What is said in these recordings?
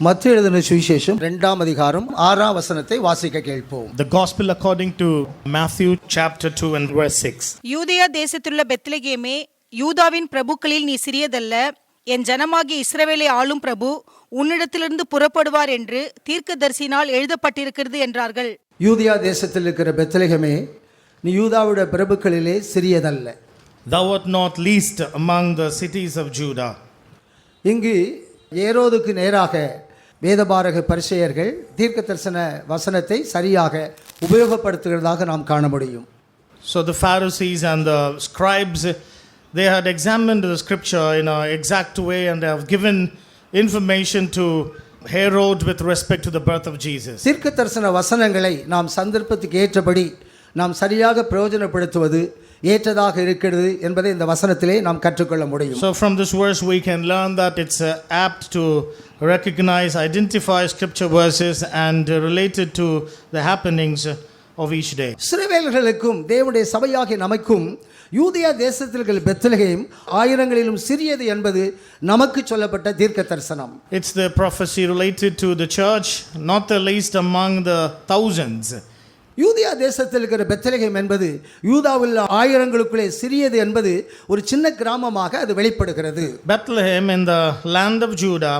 மத்தேயு எழுதின சுவிசேஷம் 2ஆம் அதிகாரம் 6ஆம் வசனத்தை வாசிக்க கேட்போம். The Gospel according to Matthew chapter 2 and verse 6. யூதேயா தேசத்திலுள்ள பெத்லகேமே, யூதாவின் பிரபுக்களில் நீ சிறியதல்ல, என் ஜனமாகிய இஸ்ரவேலை ஆளும் பிரபு உன்னிடத்திலிருந்து புறப்படுவார் என்று தீர்க்கதரிசியினால் எழுதப்பட்டிருக்கிறது என்றார்கள். யூதேயா தேசத்தில் இருக்கிற பெத்லகேமே, நீ யூதாவுடைய பிரபுக்களிலே சிறியதல்ல. Thou art not least among the cities of Judah. இங்கு ஏரோதுக்கு நேராக வேதபாரக பரிசேயர்கள் தீர்க்க தரிசன வசனத்தை சரியாக உபயோகப்படுத்துகிறதாக நாம் காண முடியும். So the Pharisees and the scribes, they had examined the scripture in an exact way and they have given information to Herod with respect to the birth of Jesus. தீர்க்க தரிசன வசனங்களை நாம் சந்தர்ப்பத்துக்கு ஏற்றபடி நாம் சரியாக பிரயோஜனப்படுத்துவது ஏற்றதாக இருக்கிறது என்பதை இந்த வசனத்திலே நாம் கற்றுக்கொள்ள முடியும். So from this verse we can learn that it's apt to recognize, identify scripture verses and relate it to the happenings of each day. இஸ்ரவேலர்களுக்கும் தேவனுடைய சபையாகிய நமக்கும் யூதேயா தேசத்தில் இருக்கிற பெத்லகேம் ஆயிரங்களிலும் சிறியது என்பது நமக்கு சொல்லப்பட்ட தீர்க்க தரிசனம். It's the prophecy related to the church, not the least among the thousands. யூதேயா தேசத்தில் இருக்கிற பெத்லகேம் என்பது யூதாவில் ஆயிரங்களுக்குள்ளே சிறியது என்பது ஒரு சின்ன கிராமமாக அது வெளிப்படுகிறது. Bethlehem in the land of Judah,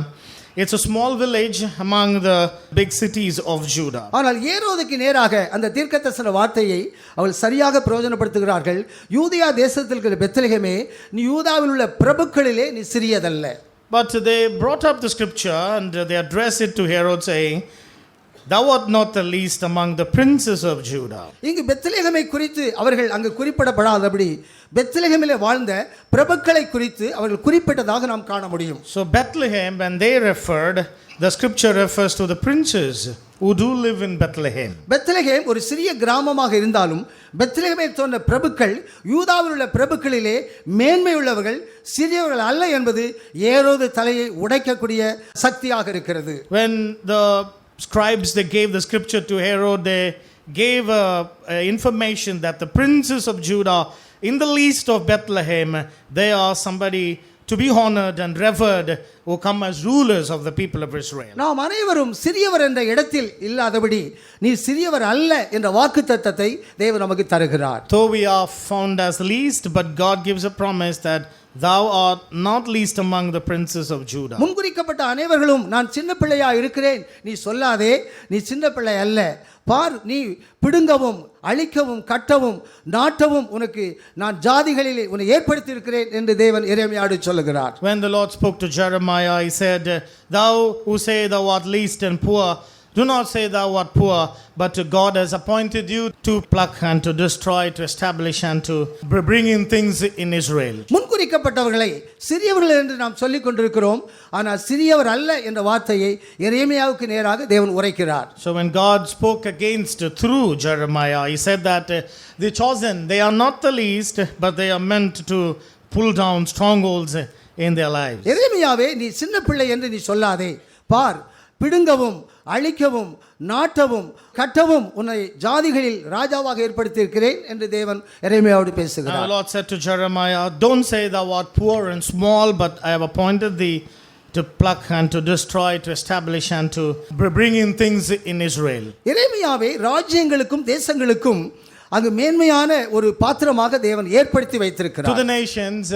it's a small village among the big cities of Judah. ஆனால் ஏரோதுக்கு நேராக அந்த தீர்க்கதரிசன வார்த்தையை அவர்கள் சரியாக பிரயோஜனப்படுத்துகிறார்கள். யூதேயா தேசத்தில் இருக்கிற பெத்லகேமே, நீ யூதாவில் உள்ள பிரபுக்களிலே நீ சிறியதல்ல. But they brought up the scripture and they addressed it to Herod saying, Thou art not the least among the princes of Judah. இங்கு பெத்லகேமை குறித்து அவர்கள் அங்கு குறிப்பிடப்படாதபடி பெத்லகேமிலே வாழ்ந்த பிரபுக்களை குறித்து அவர்கள் குறிப்பிட்டதாக நாம் காண முடியும். So Bethlehem, when they referred, the scripture refers to the princes who do live in Bethlehem. Bethlehem ஒரு சிறிய கிராமமாக இருந்தாலும் பெத்லகேமில் தோன்ற பிரபுக்கள் யூதாவில் உள்ள பிரபுக்களிலே மேன்மை உள்ளவர்கள், சிறியவர்கள் அல்ல என்பது ஏரோது தலையை உடைக்கக்கூடிய சக்தியாக இருக்கிறது. When the scribes, they gave the scripture to Herod, they gave information that the princes of Judah in the least of Bethlehem, they are somebody to be honored and revered who come as rulers of the people of Israel. நாம் அனைவரும் சிறியவர் என்ற இடத்தில் இல்லாதபடி நீ சிறியவர் அல்ல என்ற வாக்குத்தத்தத்தை தேவன் நமக்கு தருகிறார். Though we are found as least, but God gives a promise that thou art not least among the princes of Judah. முன்குறிக்கப்பட்ட அனைவர்களும் நான் சின்ன பிள்ளையா இருக்கிறேன் நீ சொல்லாதே, நீ சின்ன பிள்ளை அல்ல. பார், நீ பிடுங்கவும் அழிக்கவும் கட்டவும் நாட்டவும் உனக்கு நான் ஜாதிகளிலே உன்னை ஏற்படுத்தி இருக்கிறேன் என்று தேவன் எரேமியாவோடு சொல்லுகிறார். When the Lord spoke to Jeremiah, he said, Thou who say thou art least and poor, do not say thou art poor, but God has appointed you to pluck and to destroy, to establish and to bring in things in Israel. முன்குறிக்கப்பட்டவர்களை சிறியவர்கள் என்று நாம் சொல்லிக் கொண்டிருக்கிறோம், ஆனால் சிறியவர் அல்ல என்ற வார்த்தையை எரேமியாவுக்கு நேராக தேவன் உரைக்கிறார். So when God spoke against through Jeremiah, he said that the chosen, they are not the least, but they are meant to pull down strongholds in their lives. எரேமியாவே, நீ சின்ன பிள்ளை என்று நீ சொல்லாதே. பார், பிடுங்கவும் அழிக்கவும் நாட்டவும் கட்டவும் உன்னை ஜாதிகளில் ராஜாவாக ஏற்படுத்தி இருக்கிறேன் என்று தேவன் எரேமியாவோடு பேசுகிறார். The Lord said to Jeremiah, Don't say thou art poor and small, but I have appointed thee to pluck and to destroy, to establish and to bring in things in Israel. எரேமியாவை ராஜ்யங்களுக்கும் தேசங்களுக்கும் அங்கு மேன்மையான ஒரு பாத்திரமாக தேவன் ஏற்படுத்தி வைத்திருக்கிறார். To the nations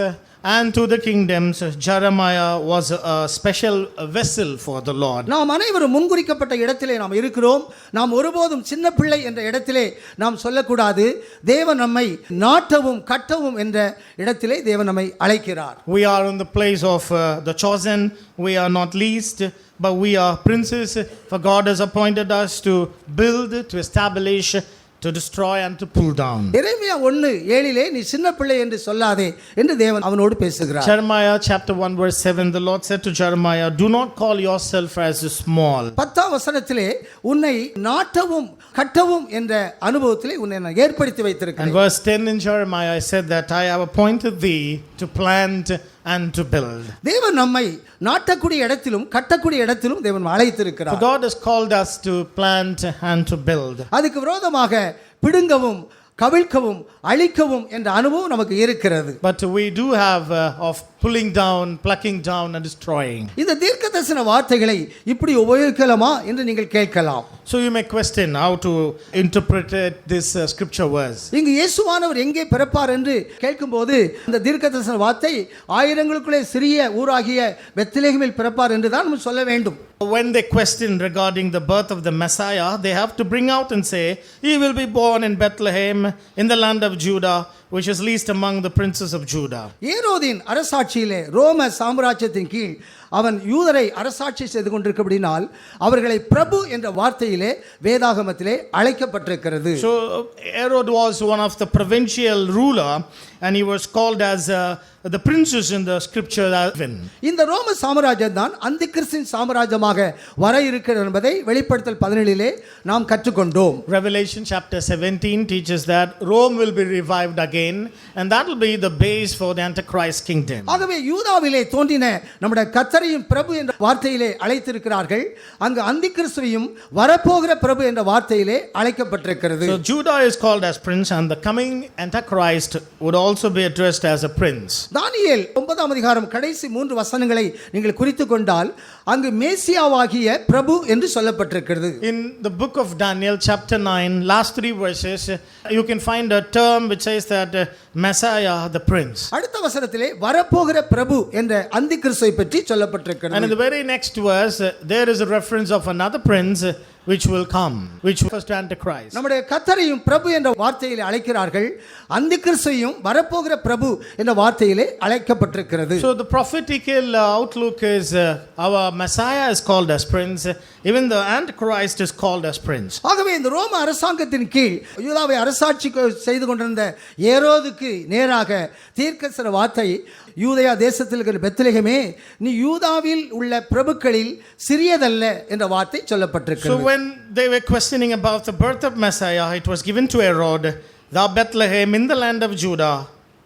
and to the kingdoms, Jeremiah was a special vessel for the Lord. நாம் அனைவரும் முன்குறிக்கப்பட்ட இடத்திலே நாம் இருக்கிறோம். நாம் ஒருபோதும் சின்ன பிள்ளை என்ற இடத்திலே நாம் சொல்லக்கூடாது. தேவன் நம்மை நாட்டவும் கட்டவும் என்ற இடத்திலே தேவன் நம்மை அழைக்கிறார். We are in the place of the chosen. We are not least, but we are princes. For God has appointed us to build, to establish, to destroy and to pull down. எரேமியா 1:7 நீ சின்ன பிள்ளை என்று சொல்லாதே என்று தேவன் அவனோடு பேசுகிறார். Jeremiah chapter 1 verse 7, the Lord said to Jeremiah, Do not call yourself as small. 10ஆம் வசனத்திலே உன்னை நாட்டவும் கட்டவும் என்ற அனுபவத்திலே உன்னை நான் ஏற்படுத்தி வைத்திருக்கிறேன். And verse 10 in Jeremiah, I said that I have appointed thee to plant and to build. தேவன் நம்மை நாட்டக்கூடிய இடத்திலும் கட்டக்கூடிய இடத்திலும் தேவன் அழைத்திருக்கிறார். For God has called us to plant and to build. அதுக்கு விரோதமாக பிடுங்கவும் கவிழ்க்கவும் அழிக்கவும் என்ற அனுபவம் நமக்கு இருக்கிறது. But we do have of pulling down, plucking down and destroying. இந்த தீர்க்கதரிசன வார்த்தைகளை இப்படி உபயோகிக்கலாமா என்று நீங்கள் கேட்கலாம். So you may question how to interpret this scripture verse. இங்கு இயேசுவானவர் எங்கே பிறப்பார் என்று கேட்கும்போது இந்த தீர்க்கதரிசன வார்த்தை ஆயிரங்களுக்குள்ளே சிறிய ஊராகிய பெத்லகேமில் பிறப்பார் என்று தான் நம்ம சொல்ல வேண்டும். When they question regarding the birth of the Messiah, they have to bring out and say, he will be born in Bethlehem in the land of Judah, which is least among the princes of Judah. ஏரோதின் அரசாட்சியிலே ரோம சாம்ராஜ்யத்தின் கீழ் அவன் யூதரை அரசாட்சி செய்து கொண்டிருக்கிறபடினால் அவர்களை பிரபு என்ற வார்த்தையிலே வேதாகமத்திலே அழைக்கப்பட்டிருக்கிறது. So Herod was one of the provincial ruler and he was called as the princes in the scripture. இந்த ரோம சாம்ராஜ்யம் தான் அந்தி கிறிஸ்துவின் சாம்ராஜ்யமாக வர இருக்கிறது என்பதை வெளிப்படுத்தல் 17 நாம் கற்றுக்கொண்டோம். Revelation chapter 17 teaches that Rome will be revived again and that will be the base for the Antichrist kingdom. ஆகவே யூதாவிலே தோன்றின நம்முடைய கர்த்தரையும் பிரபு என்ற வார்த்தையிலே அழைத்திருக்கிறார்கள். அங்கு அந்தி கிறிஸ்துவையும் வரப்போகிற பிரபு என்ற வார்த்தையிலே அழைக்கப்பட்டிருக்கிறது. So Judah is called as prince and the coming Antichrist would also be addressed as a prince. தானியேல் 9ஆம் அதிகாரம் கடைசி 3 வசனங்களை நீங்கள் குறித்துக் கொண்டால் அங்கு மேசியாவாகிய பிரபு என்று சொல்லப்பட்டிருக்கிறது. In the book of Daniel chapter 9 last 3 verses you can find a term which says that Messiah the prince. அடுத்த வசனத்திலே வரப்போகிற பிரபு என்ற அந்தி கிறிஸ்துவை பற்றி சொல்லப்பட்டிருக்கிறது. And in the very next verse there is a reference of another prince which will come, which was the Antichrist. நம்முடைய கர்த்தரையும் பிரபு என்ற வார்த்தையிலே அழைக்கிறார்கள். அந்தி கிறிஸ்துவையும் வரப்போகிற பிரபு என்ற வார்த்தையிலே அழைக்கப்பட்டிருக்கிறது. So the prophetical outlook is our Messiah is called as prince, even the Antichrist is called as prince. ஆகவே இந்த ரோம அரசாங்கத்தின் கீழ் யூதாவை அரசாட்சி செய்து கொண்டிருந்த ஏரோதுக்கு நேராக தீர்க்கதரிசன வார்த்தை, யூதயா தேசத்தில் இருக்கிற பெத்லகேமே நீ யூதாவில் உள்ள பிரபுக்களில் சிறியதல்ல என்ற வார்த்தை சொல்லப்பட்டிருக்கிறது. So when they were questioning about the birth of Messiah, it was given to Herod, thou Bethlehem in the land of Judah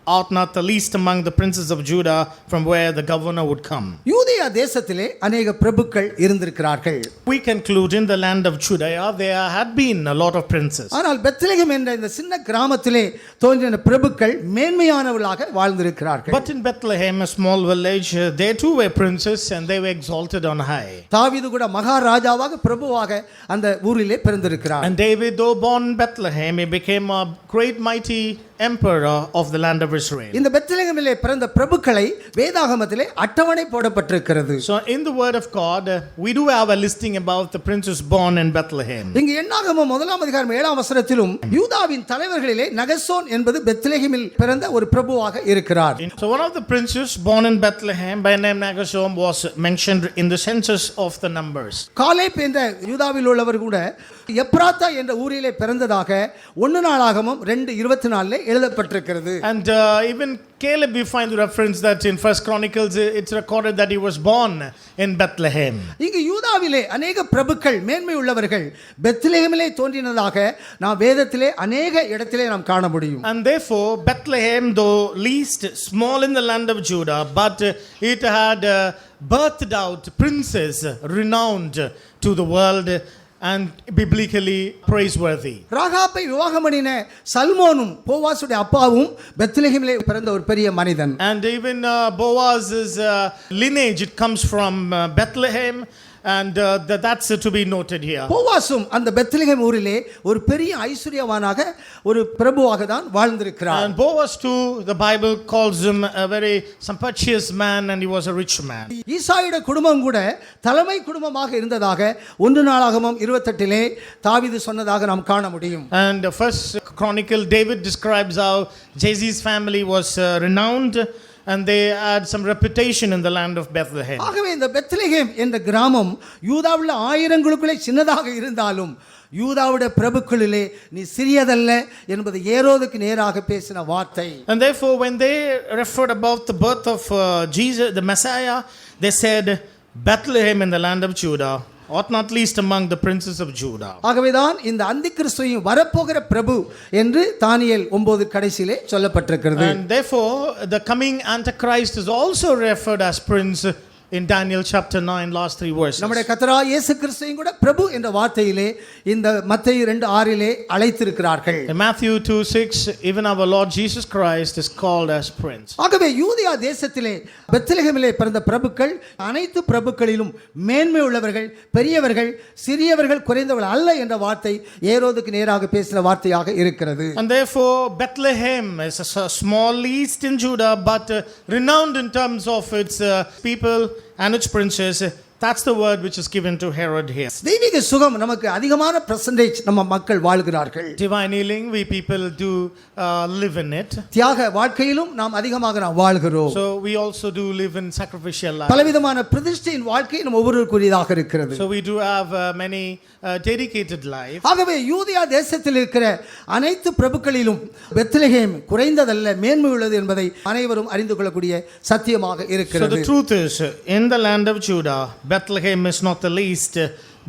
art not the least among the princes of Judah, from where the governor would come. யூதயா தேசத்திலே अनेक பிரபுக்கள் இருந்திருக்கிறார்கள். We conclude in the land of Judea there had been a lot of princes. ஆனால் Bethlehem என்ற இந்த சின்ன கிராமத்திலே தோன்றின பிரபுக்கள் மேன்மையானவர்களாக வாழ்ந்திருக்கிறார்கள். But in Bethlehem, a small village, they too were princes and they were exalted on high. தாவீது கூட மகாராஜாவாக பிரபுவாக அந்த ஊரிலே பிறந்திருக்கிறார். And David, though born in Bethlehem, he became a great mighty emperor of the land of Israel. இந்த பெத்லகேமிலே பிறந்த பிரபுக்களை வேதாகமத்திலே அட்டவணை போடப்பட்டிருக்கிறது. So in the word of God, we do have a listing about the princes born in Bethlehem. இங்கு என்னாகமம் 1ஆம் அதிகாரம் 7ஆம் வசனத்திலும் யூதாவின் தலைவர்களிலே நகசோன் என்பது பெத்லகேமில் பிறந்த ஒரு பிரபுவாக இருக்கிறார். So one of the princes born in Bethlehem by name Nagashom was mentioned in the census of the numbers. Caleb என்ற யூதாவில் உள்ளவர் கூட எப்ராத்தா என்ற ஊரிலே பிறந்ததாக 1 நாளாகமம் 2:24 எழுதப்பட்டிருக்கிறது. And even Caleb, we find the reference that in First Chronicles it's recorded that he was born in Bethlehem. இங்கு யூதாவிலே अनेक பிரபுக்கள் மேன்மை உள்ளவர்கள் பெத்லகேமிலே தோன்றினதாக நாம் வேதத்திலே अनेक இடத்திலே நாம் காண முடியும். And therefore Bethlehem, though least small in the land of Judah, but it had birthed out princes renowned to the world and biblically praiseworthy. ராகாபை விவாகம் பண்ணின சல்மோனும் போவாசுடைய அப்பாவும் பெத்லகேமிலே பிறந்த ஒரு பெரிய மனிதன். And even Boaz's lineage, it comes from Bethlehem. And that's to be noted here. போவாசும் அந்த Bethlehem ஊரிலே ஒரு பெரிய ஐஸ்வரியவானாக ஒரு பிரபுவாக தான் வாழ்ந்திருக்கிறார். And Boaz too, the Bible calls him a very sumptuous man and he was a rich man. ஈசாயுடைய குடும்பம் கூட தலைமை குடும்பமாக இருந்ததாக 1 நாளாகமம் 28 தாவீது சொன்னதாக நாம் காண முடியும். And first Chronicle, David describes how Jesse's family was renowned and they had some reputation in the land of Bethlehem. ஆகவே இந்த பெத்லகேம் என்ற கிராமம் யூதாவுள்ள ஆயிரங்களுக்குள்ளே சின்னதாக இருந்தாலும் யூதாவுடைய பிரபுக்களிலே நீ சிறியதல்ல என்பது ஏரோதுக்கு நேராக பேசின வார்த்தை. And therefore when they referred about the birth of Jesus the Messiah, they said Bethlehem in the land of Judah ought not least among the princes of Judah. ஆகவேதான் இந்த அந்தி கிறிஸ்துவையும் வரப்போகிற பிரபு என்று தானியேல் 9 கடைசியிலே சொல்லப்பட்டிருக்கிறது. And therefore the coming Antichrist is also referred as prince in Daniel chapter 9, last 3 verses. நம்முடைய கர்த்தராகிய இயேசு கிறிஸ்துவையும் கூட பிரபு என்ற வார்த்தையிலே இந்த மத்தேயு 2:6 அழைத்திருக்கிறார்கள். In Matthew 2:6, even our Lord Jesus Christ is called as Prince. ஆகவே யூதேயா தேசத்திலே பெத்லகேமிலே பிறந்த பிரபுக்கள் அனைத்து பிரபுக்களிலும் மேன்மை உள்ளவர்கள், பெரியவர்கள், சிறியவர்கள், குறைந்தவர்கள் அல்ல என்ற வார்த்தை ஏரோதுக்கு நேராக பேசின வார்த்தையாக இருக்கிறது. And therefore Bethlehem is a small least in Judah, but renowned in terms of its people and its princes. That's the word which is given to Herod here. தெய்வீக சுகம் நமக்கு அதிகமான percentage நம்ம மக்கள் வாழ்கிறார்கள். Divine healing, we people do live in it. தியாக வாழ்க்கையிலும் நாம் அதிகமாக நாம் வாழ்கிறோம். So we also do live in sacrificial life. பலவிதமான பிரதிஷ்டையின் வாழ்க்கை நம்ம ஒவ்வொருவருக்குரியதாக இருக்கிறது. So we do have many dedicated life. ஆகவே யூதேயா தேசத்தில் இருக்கிற அனைத்து பிரபுக்களிலும் பெத்லகேம் குறைந்ததல்ல, மேன்மை உள்ளது என்பதை அனைவரும் அறிந்து கொள்ளக்கூடிய சத்தியமாக So இருக்கிறது. the truth is, in the land of Judah, Bethlehem is not the least,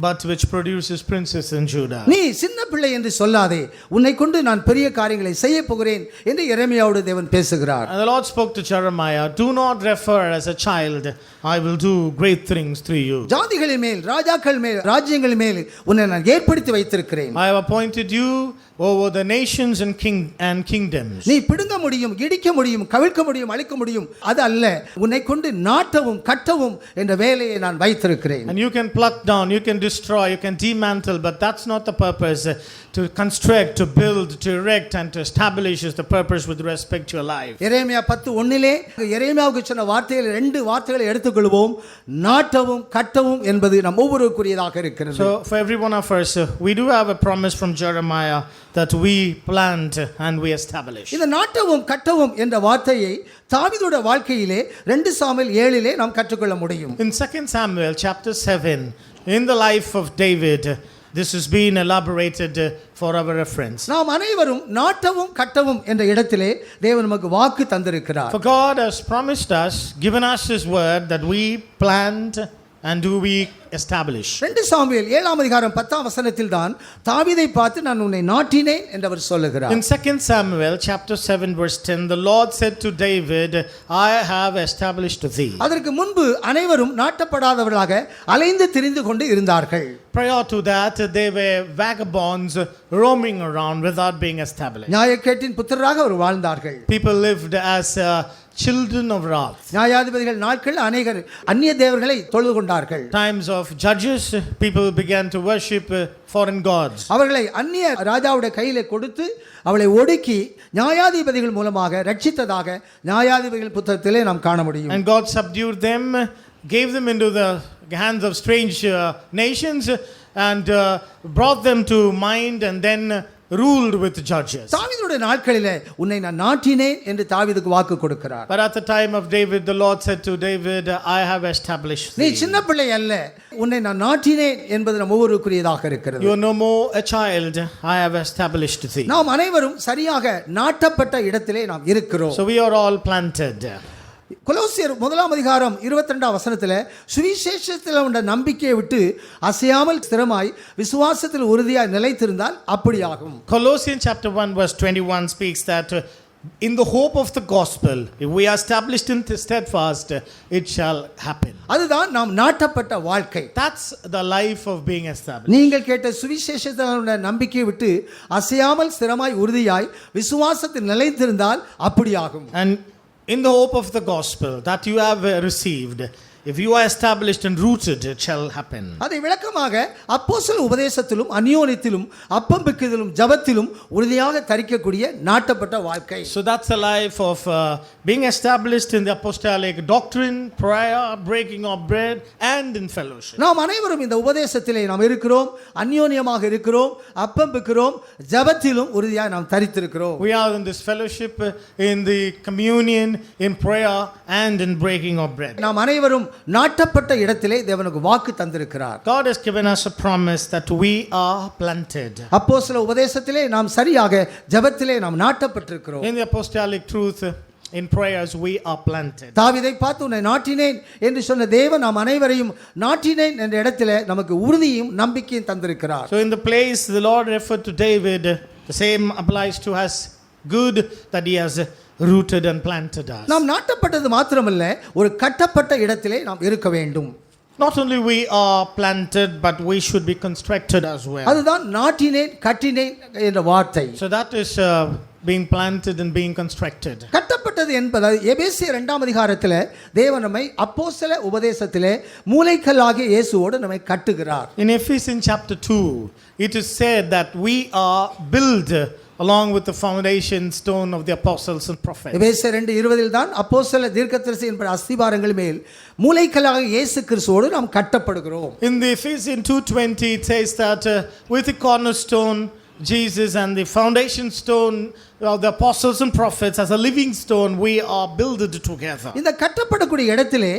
but which produces princes in Judah. நீ சின்ன பிள்ளை என்று சொல்லாதே, உன்னை கொண்டு நான் பெரிய காரியங்களை செய்ய போகிறேன் என்று எரேமியாவோடு தேவன் பேசுகிறார். And the Lord spoke to Jeremiah, do not refer as a child, I will do great things through you. ஜாதிகளின் மேல், ராஜாக்கள் மேல், ராஜ்யங்கள் மேல் உன்னை நான் ஏற்படுத்தி வைத்திருக்கிறேன். I have appointed you over the nations and kingdoms. நீ பிடுங்க முடியும், இடிக்க முடியும், கவிழ்க்க முடியும், அழிக்க முடியும், அது அல்ல. உன்னை கொண்டு நாட்டவும் கட்டவும் என்ற வேலையை நான் வைத்திருக்கிறேன். And you can pluck down, you can destroy, you can dismantle, but that's not the purpose. To construct, to build, to erect and to establish is the purpose with respect to your life. எரேமியா 10:1 எரேமியாவுக்கு சொன்ன வார்த்தையில் 2 வார்த்தைகளை எடுத்துக்கொள்வோம். நாட்டவும் கட்டவும் என்பது நம் ஒவ்வொருவருக்குரியதாக இருக்கிறது. So for every one of us, we do have a promise from Jeremiah that we plant and we establish. இந்த நாட்டவும் கட்டவும் என்ற வார்த்தையை தாவீதுடைய வாழ்க்கையிலே 2 சாமுவேல் 7 நாம் கற்றுக்கொள்ள முடியும். In 2 Samuel chapter 7, in the life of David, this has been elaborated for our reference. நாம் அனைவரும் நாட்டவும் கட்டவும் என்ற இடத்திலே தேவன் நமக்கு வாக்கு தந்திருக்கிறார். For God has promised us, given us his word that we plant and do we establish. 2 Samuel 7:10 தான் தாவீதை பார்த்து நான் உன்னை நாட்டினேன் என்று அவர் சொல்லுகிறார். In 2 Samuel chapter 7 verse 10, the Lord said to David, I have established thee. அதற்கு முன்பு அனைவரும் நாட்டப்படாதவர்களாக அலைந்து திரிந்து கொண்டு இருந்தார்கள். Prior to that, they were vagabonds roaming around without being established. நியாயக்கேட்டின் புத்திரராக அவர் வாழ்ந்தார்கள். People lived as children of wrath. நியாயாதிபதிகள் நாட்கள் அநேகர் அந்நிய தேவர்களை தொழுது கொண்டார்கள். Times of judges, people began to worship foreign gods. அவர்களை அந்நிய ராஜாவுடைய கையிலே கொடுத்து அவளை ஒடுக்கி நியாயாதிபதிகள் மூலமாக ரட்சித்ததாக நியாயாதிபதிகள் புத்தகத்திலே நாம் காண முடியும். And God subdued them, gave them into the hands of strange nations and brought them to mind and then ruled with judges. தாவீதுடைய நாட்களிலே உன்னை நான் நாட்டினேன் என்று தாவீதுக்கு வாக்கு கொடுக்கிறார். But at the time of David, the Lord said to David, I have established நீ thee. சின்ன பிள்ளை அல்ல, உன்னை நான் நாட்டினேன் என்பது நம் ஒவ்வொருவருக்குரியதாக இருக்கிறது. You are no more a child, I have established thee. நாம் அனைவரும் சரியாக நாட்டப்பட்ட இடத்திலே நாம் இருக்கிறோம். So we are all planted. கொலோசியர் 1:22 சுவிசேஷத்தில் உள்ள நம்பிக்கையை விட்டு அசையாமல் ஸ்திரமாய் விசுவாசத்தில் உறுதியாய் நிலைத்திருந்தால் அப்படியாகும். Colossians chapter 1 verse 21 speaks that in the hope of the gospel, if we are established in the steadfast, it shall happen. அதுதான் நாம் நாட்டப்பட்ட வாழ்க்கை. That's the life of being established. நீங்கள் கேட்ட சுவிசேஷத்தில் உள்ள நம்பிக்கையை விட்டு அசையாமல் ஸ்திரமாய் உறுதியாய் விசுவாசத்தில் நிலைத்திருந்தால் அப்படியாகும். And in the hope of the gospel that you have received, if you are established and rooted, it shall happen. அதை விளக்கமாக அப்போஸ்தல உபதேசத்திலும் அந்யோன்யத்திலும் அப்பம் பிக்குதலும் ஜெபத்திலும் உறுதியாக தரிக்கக்கூடிய நாட்டப்பட்ட வாழ்க்கை. So that's the life of being established in the apostolic doctrine, prayer, breaking of bread and in fellowship. நாம் அனைவரும் இந்த உபதேசத்திலே நாம் இருக்கிறோம், அந்யோன்யமாக இருக்கிறோம், அப்பம் பிக்கிறோம், ஜெபத்திலும் உறுதியாக நாம் தரித்திருக்கிறோம். We are in this fellowship, in the communion, in prayer and in breaking of bread. நாம் அனைவரும் நாட்டப்பட்ட இடத்திலே தேவனுக்கு வாக்கு தந்திருக்கிறார். God has given us a promise that we are planted. அப்போஸ்தல உபதேசத்திலே நாம் சரியாக ஜெபத்திலே நாம் நாட்டப்பட்டிருக்கிறோம். In the apostolic truth, in prayers we are planted. தாவீதை பார்த்து உன்னை நாட்டினேன் என்று சொன்ன தேவன் நாம் அனைவரையும் நாட்டினேன் என்ற இடத்திலே நமக்கு உறுதியும் நம்பிக்கையும் தந்திருக்கிறார். So in the place the Lord referred to David, the same applies to us good that He has rooted and planted us. நாம் நாட்டப்பட்டது மாத்திரமல்ல, ஒரு கட்டப்பட்ட இடத்திலே நாம் இருக்க வேண்டும். Not only we are planted, but we should be constructed as well. அதுதான் நாட்டினேன் கட்டினேன் என்ற வார்த்தை. So that is being planted and being constructed. கட்டப்பட்டது என்பது எபேசியர் 2ஆம் அதிகாரத்தில் தேவன் நம்மை அப்போஸ்தல உபதேசத்திலே மூலைக்கல்லாகிய இயேசுவோடு நம்மை கட்டுகிறார். In Ephesians chapter 2, it is said that we are built along with the foundation stone of the apostles and prophets. எபேசியர் 2:20 தான் அப்போஸ்தல தீர்க்கதரிசி என்பது அஸ்திபாரங்கள் மேல் மூலைக்கல்லாகிய இயேசு கிறிஸ்துவோடு நாம் கட்டப்படுகிறோம். In the Ephesians 2:20 it says that with the cornerstone Jesus and the foundation stone of the apostles and prophets as a living stone we are builded together. இந்த கட்டப்படக்கூடிய இடத்திலே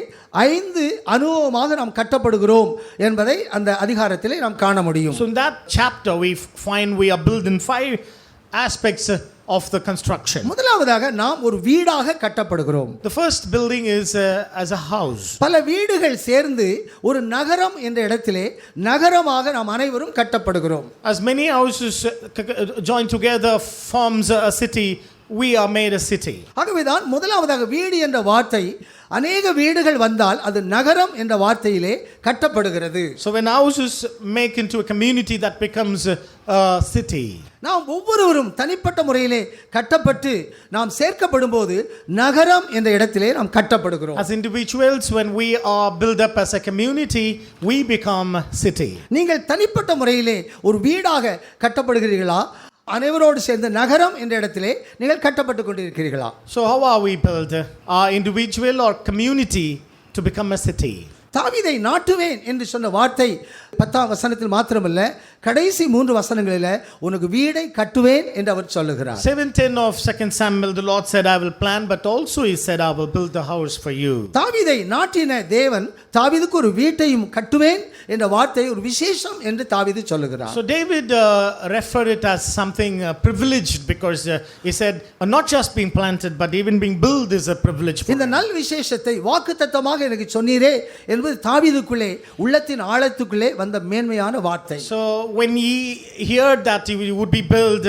5 அனுபவமாக நாம் கட்டப்படுகிறோம் என்பதை அந்த அதிகாரத்திலே நாம் காண முடியும். So in that chapter we find we are built in 5 aspects of the construction. முதலாவதாக நாம் ஒரு வீடாக கட்டப்படுகிறோம். The first building is as a house. பல வீடுகள் சேர்ந்து ஒரு நகரம் என்ற இடத்திலே நகரமாக நாம் அனைவரும் கட்டப்படுகிறோம். As many houses joined together forms a city, we are made a city. ஆகவேதான் முதலாவதாக வீடு என்ற வார்த்தை அநேக வீடுகள் வந்தால் அது நகரம் என்ற வார்த்தையிலே கட்டப்படுகிறது. So when houses make into a community, that becomes a city. நாம் ஒவ்வொருவரும் தனிப்பட்ட முறையிலே கட்டப்பட்டு நாம் சேர்க்கப்படும் போது நகரம் என்ற இடத்திலே நாம் கட்டப்படுகிறோம். As individuals, when we are built up as a community, we become city. நீங்கள் தனிப்பட்ட முறையிலே ஒரு வீடாக கட்டப்படுகிறீர்களா, அனைவரோடு சேர்ந்து நகரம் என்ற இடத்திலே நீங்கள் கட்டப்பட்டு கொண்டிருக்கிறீர்களா? So how are we built? Our individual or community to become a city? தாவீதை நாட்டுவேன் என்று சொன்ன வார்த்தை 10ஆம் வசனத்தில் மாத்திரமல்ல, கடைசி 3 வசனங்களில் உனக்கு வீடை கட்டுவேன் என்று அவர் சொல்லுகிறார். 7:10 of 2 Samuel, the Lord said, I will plant, but also He said, I will build the house for you. தாவீதை நாட்டின தேவன் தாவீதுக்கு ஒரு வீட்டையும் கட்டுவேன் என்ற வார்த்தை ஒரு விசேஷம் என்று தாவீது சொல்லுகிறார். So David referred it as something privileged because he said, not just being planted, but even being built is a privilege for இந்த him. நல் விசேஷத்தை வாக்குத்தத்தமாக எனக்கு சொன்னீரே என்பது தாவீதுக்குள்ளே உள்ளத்தின் ஆழத்துக்குள்ளே வந்த மேன்மையான வார்த்தை. So when he heard that he would be built,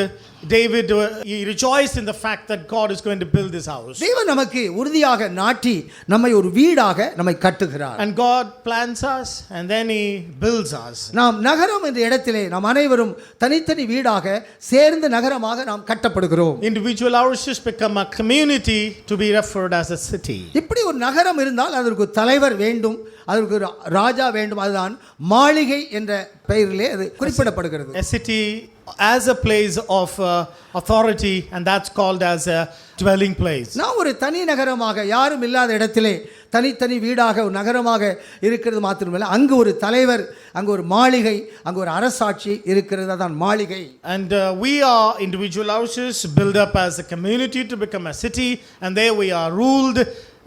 David he rejoiced in the fact that God is going to build this house. தேவன் நமக்கு உறுதியாக நாட்டி நம்மை ஒரு வீடாக நம்மை கட்டுகிறார். And God plants us and then He builds us. நாம் நகரம் என்ற இடத்திலே நாம் அனைவரும் தனித்தனி வீடாக சேர்ந்து நகரமாக நாம் கட்டப்படுகிறோம். Individual houses become a community to be referred as a city. இப்படி ஒரு நகரம் இருந்தால் அதற்கு தலைவர் வேண்டும், அதற்கு ஒரு ராஜா வேண்டும். அதுதான் மாளிகை என்ற பெயரிலே அது குறிப்பிடப்படுகிறது. A city as a place of authority, and that's called as a dwelling place. நான் ஒரு தனி நகரமாக யாரும் இல்லாத இடத்திலே தனித்தனி வீடாக ஒரு நகரமாக இருக்கிறது மாத்திரமல்ல, அங்கு ஒரு தலைவர், அங்கு ஒரு மாளிகை, அங்கு ஒரு அரசாட்சி இருக்கிறது. அதான் மாளிகை. And we are individual houses built up as a community to become a city, and there we are ruled.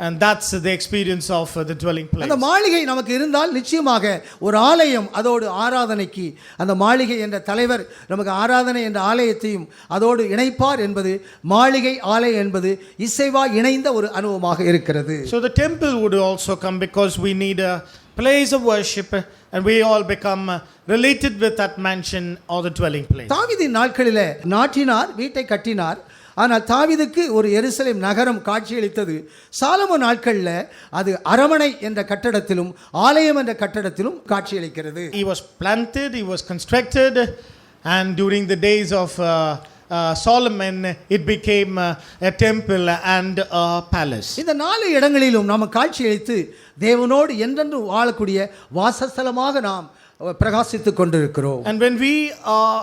And that's the experience of the dwelling place. அந்த மாளிகை நமக்கு இருந்தால் நிச்சயமாக ஒரு ஆலயம், அதோடு ஆராதனைக்கு அந்த மாளிகை என்ற தலைவர் நமக்கு ஆராதனை என்ற ஆலயத்தையும் அதோடு இணைப்பார் என்பது மாளிகை ஆலயம் என்பது இசைவா இணைந்த ஒரு அனுபவமாக இருக்கிறது. So the temple would also come because we need a place of worship, and we all become related with that mansion or the dwelling place. தாவீதின் நாட்களிலே நாட்டினார், வீட்டை கட்டினார். ஆனால் தாவீதுக்கு ஒரு எருசலேம் நகரம் காட்சியளித்தது. சாலமோன் நாட்களில் அது அரமனை என்ற கட்டடத்திலும் ஆலயம் என்ற கட்டடத்திலும் காட்சியளிக்கிறது. He was planted, he was constructed, and during the days of Solomon it became a temple and a palace. இந்த 4 இடங்களிலும் நாம் காட்சியளித்து தேவனோடு என்றென்று வாழக்கூடிய வாசஸ்தலமாக நாம் பிரகாசித்துக் கொண்டிருக்கிறோம். And when we are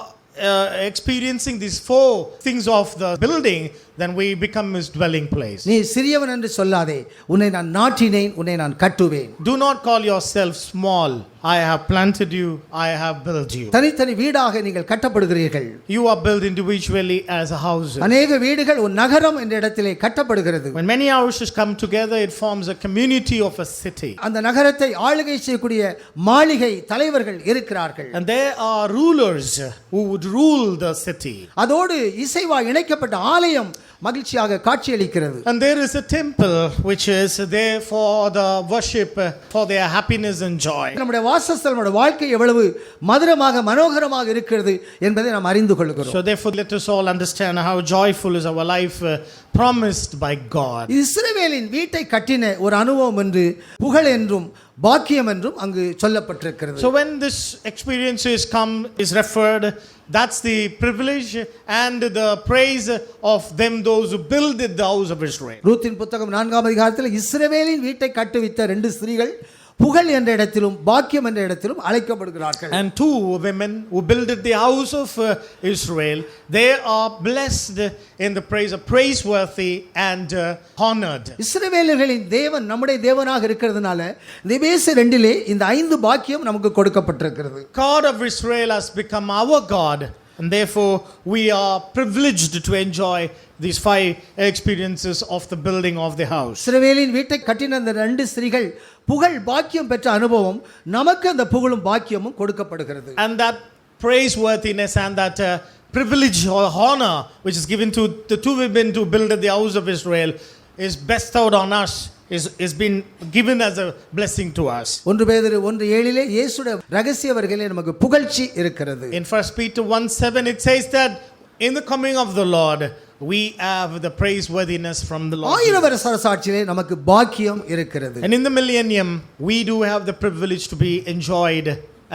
experiencing these 4 things of the building, then we become His dwelling place. நீ சிறியவன் என்று சொல்லாதே, உன்னை நான் நாட்டினேன், உன்னை நான் கட்டுவேன். Do not call yourself small. I have planted you, I have built you. தனித்தனி வீடாக நீங்கள் கட்டப்படுகிறீர்கள். You are built individually as a house. அநேக வீடுகள் ஒரு நகரம் என்ற இடத்திலே கட்டப்படுகிறது. When many houses come together, it forms a community of a city. அந்த நகரத்தை ஆளுகை செய்யக்கூடிய மாளிகை தலைவர்கள் இருக்கிறார்கள். And there are rulers who would rule the city. அதோடு இசைவா இணைக்கப்பட்ட ஆலயம் மகிழ்ச்சியாக காட்சியளிக்கிறது. And there is a temple which is there for the worship, for their happiness and joy. நம்முடைய வாசஸ்தலம், நம்முடைய வாழ்க்கை எவ்வளவு மதுரமாக மனோகரமாக இருக்கிறது என்பதை நாம் அறிந்து கொள்கிறோம். So therefore let us all understand how joyful is our life promised by God. இஸ்ரவேலின் வீட்டை கட்டின ஒரு அனுபவம் என்று புகழ் என்றும் பாக்கியம் என்றும் அங்கு சொல்லப்பட்டிருக்கிறது. So when this experience is referred, that's the privilege and the praise of them those who builded the house of Israel. ரூத்தின் புத்தகம் 4ஆம் அதிகாரத்தில் இஸ்ரவேலின் வீட்டை கட்டுவித்த 2 ஸ்திரீகள் புகழ் என்ற இடத்திலும் பாக்கியம் என்ற இடத்திலும் அழைக்கப்படுகிறார்கள். And 2 women who builded the house of Israel, they are blessed in the praise of praiseworthy and honored. இஸ்ரவேலர்களின் தேவன் நம்முடைய தேவனாக இருக்கிறதுனால எபேசியர் 2லே இந்த 5 பாக்கியம் நமக்கு கொடுக்கப்பட்டிருக்கிறது. God of Israel has become our God, and therefore we are privileged to enjoy these 5 experiences of the building of the house. இஸ்ரவேலின் வீட்டை கட்டின அந்த 2 ஸ்திரீகள் புகழ் பாக்கியம் பெற்ற அனுபவம் நமக்கு அந்த புகழும் பாக்கியமும் கொடுக்கப்படுகிறது. And that praiseworthiness and that privilege or honor which is given to the 2 women to build the house of Israel is bestowed on us, is been given as a blessing to us. 1 பேதுரு 1:7லே இயேசுடைய ரகசிய வருகையிலே நமக்கு புகழ்ச்சி இருக்கிறது. In 1 Peter 1:7 it says that in the coming of the Lord we have the praiseworthiness from the Lord. 1000 வருஷ அரசாட்சியிலே நமக்கு பாக்கியம் இருக்கிறது. And in the millennium we do have the privilege to be enjoyed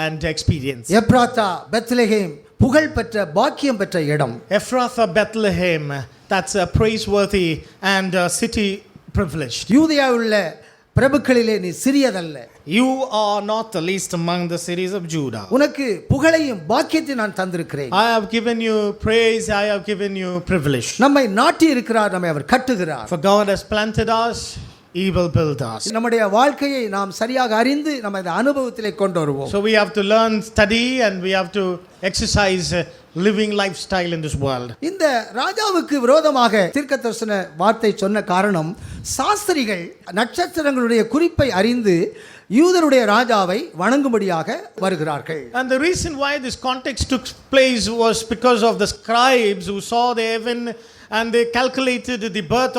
and experienced. Ephrathah Bethlehem புகழ் பெற்ற பாக்கியம் பெற்ற இடம். Ephrathah, Bethlehem, that's a praiseworthy and a city privileged. யூதேயாவில் உள்ள பிரபுக்களிலே நீ சிறியதல்ல. You are not the least among the cities of Judah. உனக்கு புகழையும் பாக்கியத்தை நான் தந்திருக்கிறேன். I have given you praise, I have given you privilege. நம்மை நாட்டி இருக்கிறார், நம்மை அவர் கட்டுகிறார். For God has planted us, He will build us. நம்முடைய வாழ்க்கையை நாம் சரியாக அறிந்து நம்ம இந்த அனுபவத்திலே கொண்டு வருவோம். So we have to learn, study, and we have to exercise living lifestyle in this world. இந்த ராஜாவுக்கு விரோதமாக தீர்க்கதரிசன வார்த்தை சொன்ன காரணம், சாஸ்திரிகள் நட்சத்திரங்களுடைய குறிப்பை அறிந்து யூதருடைய ராஜாவை வணங்கும்படியாக வருகிறார்கள். And the reason why this context took place was because of the scribes who saw the heaven and they calculated the birth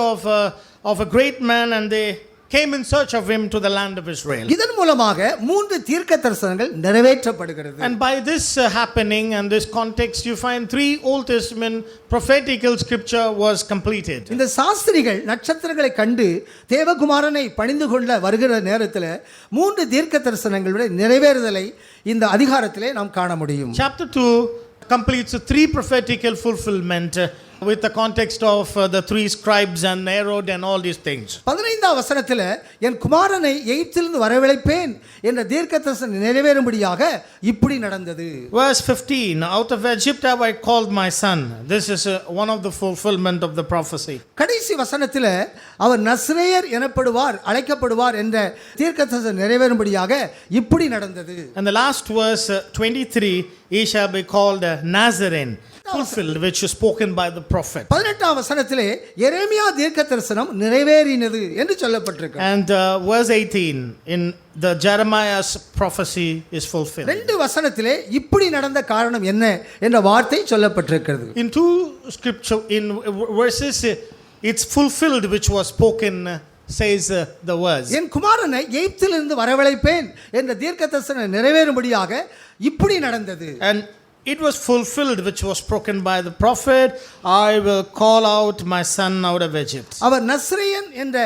of a great man and they came in search of him to the land of Israel. இதன் மூலமாக 3 தீர்க்கதரிசனங்கள் நிறைவேற்றப்படுகிறது. And by this happening and this context you find 3 Old Testament prophetical scripture was completed. இந்த சாஸ்திரிகள் நட்சத்திரங்களை கண்டு தேவகுமாரனை பணிந்து கொள்ள வருகிற நேரத்தில் 3 தீர்க்கதரிசனங்களுடைய நிறைவேறுதலை இந்த அதிகாரத்திலே நாம் காண முடியும். Chapter 2 completes 3 prophetical fulfillment with the context of the 3 scribes and Herod and all these things. 15ஆம் வசனத்தில் என் குமாரனை எகிப்திலிருந்து வரவழைப்பேன் என்ற தீர்க்கதரிசனம் நிறைவேறும்படியாக இப்படி நடந்தது. Verse 15, out of Egypt have I called my son. This is one of the fulfillment of the prophecy. கடைசி வசனத்தில் அவர் நஸ்ரேயர் எனப்படுவார், அழைக்கப்படுவார் என்ற தீர்க்கதரிசனம் நிறைவேறும்படியாக இப்படி நடந்தது. And the last verse 23, he shall be called Nazarene, fulfilled, which is spoken by the prophet. 18ஆம் வசனத்திலே எரேமியா தீர்க்கதரிசனம் நிறைவேறினது என்று சொல்லப்பட்டிருக்கு. And verse 18 in the Jeremiah's prophecy is fulfilled. 2 வசனத்திலே இப்படி நடந்த காரணம் என்ன என்ற வார்த்தை சொல்லப்பட்டிருக்கிறது. In 2 scripture in verses it's fulfilled which was spoken, says the words. என் குமாரனை எகிப்திலிருந்து வரவழைப்பேன் என்ற தீர்க்கதரிசனம் நிறைவேறும்படியாக இப்படி நடந்தது. And it was fulfilled which was spoken by the prophet, I will call out my son out of Egypt. அவர் நஸ்ரேயன் என்ற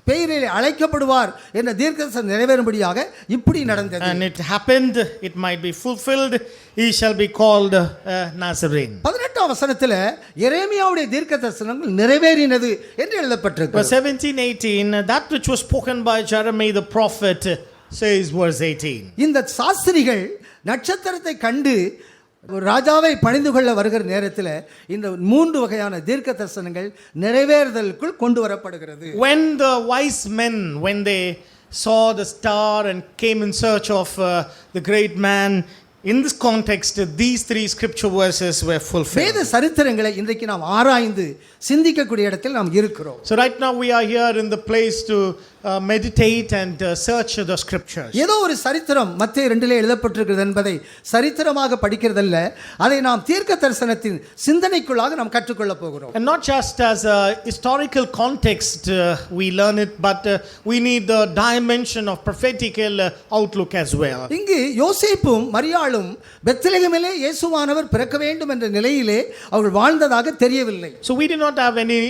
பெயரில் அழைக்கப்படுவார் என்ற தீர்க்கதரிசனம் நிறைவேறும்படியாக இப்படி நடந்தது. And it happened, it might be fulfilled, he shall be called Nazarene. 18ஆம் வசனத்தில் எரேமியாவுடைய தீர்க்கதரிசனங்கள் நிறைவேறினது என்று எழுதப்பட்டிருக்கு. Verse 17-18, that which was spoken by Jeremiah the prophet, says verse 18. இந்த சாஸ்திரிகள் நட்சத்திரத்தை கண்டு ராஜாவை பணிந்து கொள்ள வருகிற நேரத்தில் இந்த 3 வகையான தீர்க்க தரிசனங்கள் நிறைவேறுதலுக்குள் கொண்டு வரப்படுகிறது. When the wise men, when they saw the star and came in search of the great man, in this context these 3 scripture verses were fulfilled. வேத சரித்திரங்களை இன்றைக்கு நாம் ஆராய்ந்து சிந்திக்கக்கூடிய இடத்தில் நாம் இருக்கிறோம். So right now we are here in the place to meditate and search the scriptures. ஏதோ ஒரு சரித்திரம் மத்தேயு 2 எழுதப்பட்டிருக்கிறது என்பதை சரித்திரமாக படிக்கிறதல்ல, அதை நாம் தீர்க்க தரிசனத்தின் சிந்தனைக்குள்ளாக நாம் கற்றுக்கொள்ள போகிறோம். And not just as a historical context we learn it, but we need the dimension of prophetical outlook as well. இங்கு யோசேப்பும் மரியாளும் பெத்லகேமிலே இயேசுவானவர் பிறக்க வேண்டும் என்ற நிலையிலே அவர்கள் வாழ்ந்ததாக தெரியவில்லை. So we do not have any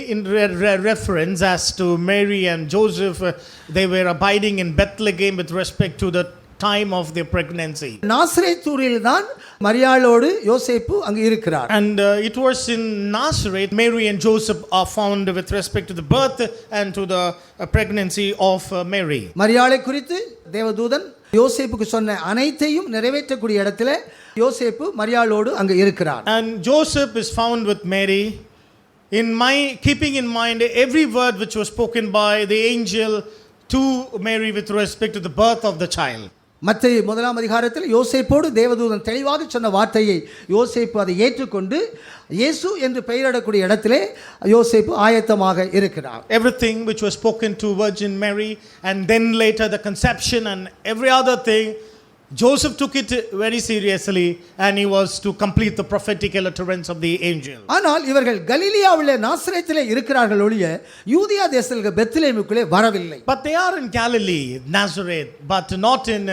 reference as to Mary and Joseph. They were abiding in Bethlehem with respect to the time of their pregnancy. நாசரேத்தூரில் தான் மரியாளோடு யோசேப்பு அங்கு இருக்கிறார். And it was in Nazareth Mary and Joseph are found with respect to the birth and to the pregnancy of Mary. மரியாளை குறித்து தேவதூதன் யோசேப்புக்கு சொன்ன அனைத்தையும் நிறைவேற்றக்கூடிய இடத்துல யோசேப்பு மரியாளோடு அங்கு இருக்கிறார். And Joseph is found with Mary, keeping in mind every word which was spoken by the angel to Mary with respect to the birth of the child. மத்தேயு 1 அதிகாரத்தில் யோசேப்போடு தேவதூதன் தெளிவாக சொன்ன வார்த்தையை யோசேப்பு அதை ஏற்றுக்கொண்டு இயேசு என்று பெயரிடக்கூடிய இடத்திலே யோசேப்பு ஆயத்தமாக இருக்கிறார். Everything which was spoken to Virgin Mary and then later the conception and every other thing, Joseph took it very seriously and he was to complete the prophetical utterance of the angel. ஆனால் இவர்கள் கலிலியாவிலே நாசரேத்திலே இருக்கிறார்கள் ஒழிய யூதியா தேசத்திலே பெத்லகேமுக்குள்ளே வரவில்லை. But they are in Galilee, Nazareth, but not in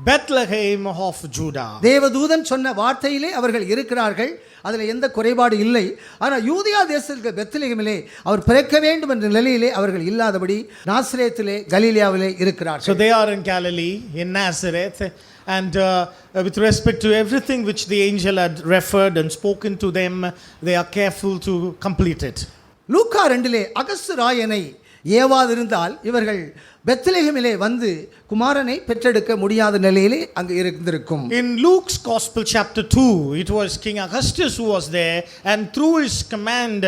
Bethlehem of Judah. தேவதூதன் சொன்ன வார்த்தையிலே அவர்கள் இருக்கிறார்கள், அதில் எந்த குறைபாடு இல்லை. ஆனால் யூதியா தேசத்திற்கு பெத்லகேமிலே அவர் பிறக்க வேண்டும் என்ற நிலையிலே அவர்கள் இல்லாதபடி நாசரேத்திலே கலிலியாவிலே இருக்கிறார்கள். So they are in Galilee, in Nazareth, and with respect to everything which the angel had referred and spoken to them, they are careful to complete it. லூக்கா 2 அகஸ்து ராயனை ஏவாதிருந்தால் இவர்கள் பெத்லகேமிலே வந்து குமாரனை பெற்றெடுக்க முடியாத நிலையிலே அங்கு இருந்திருக்கும். In Luke's Gospel chapter 2, it was King Augustus who was there, and through his command,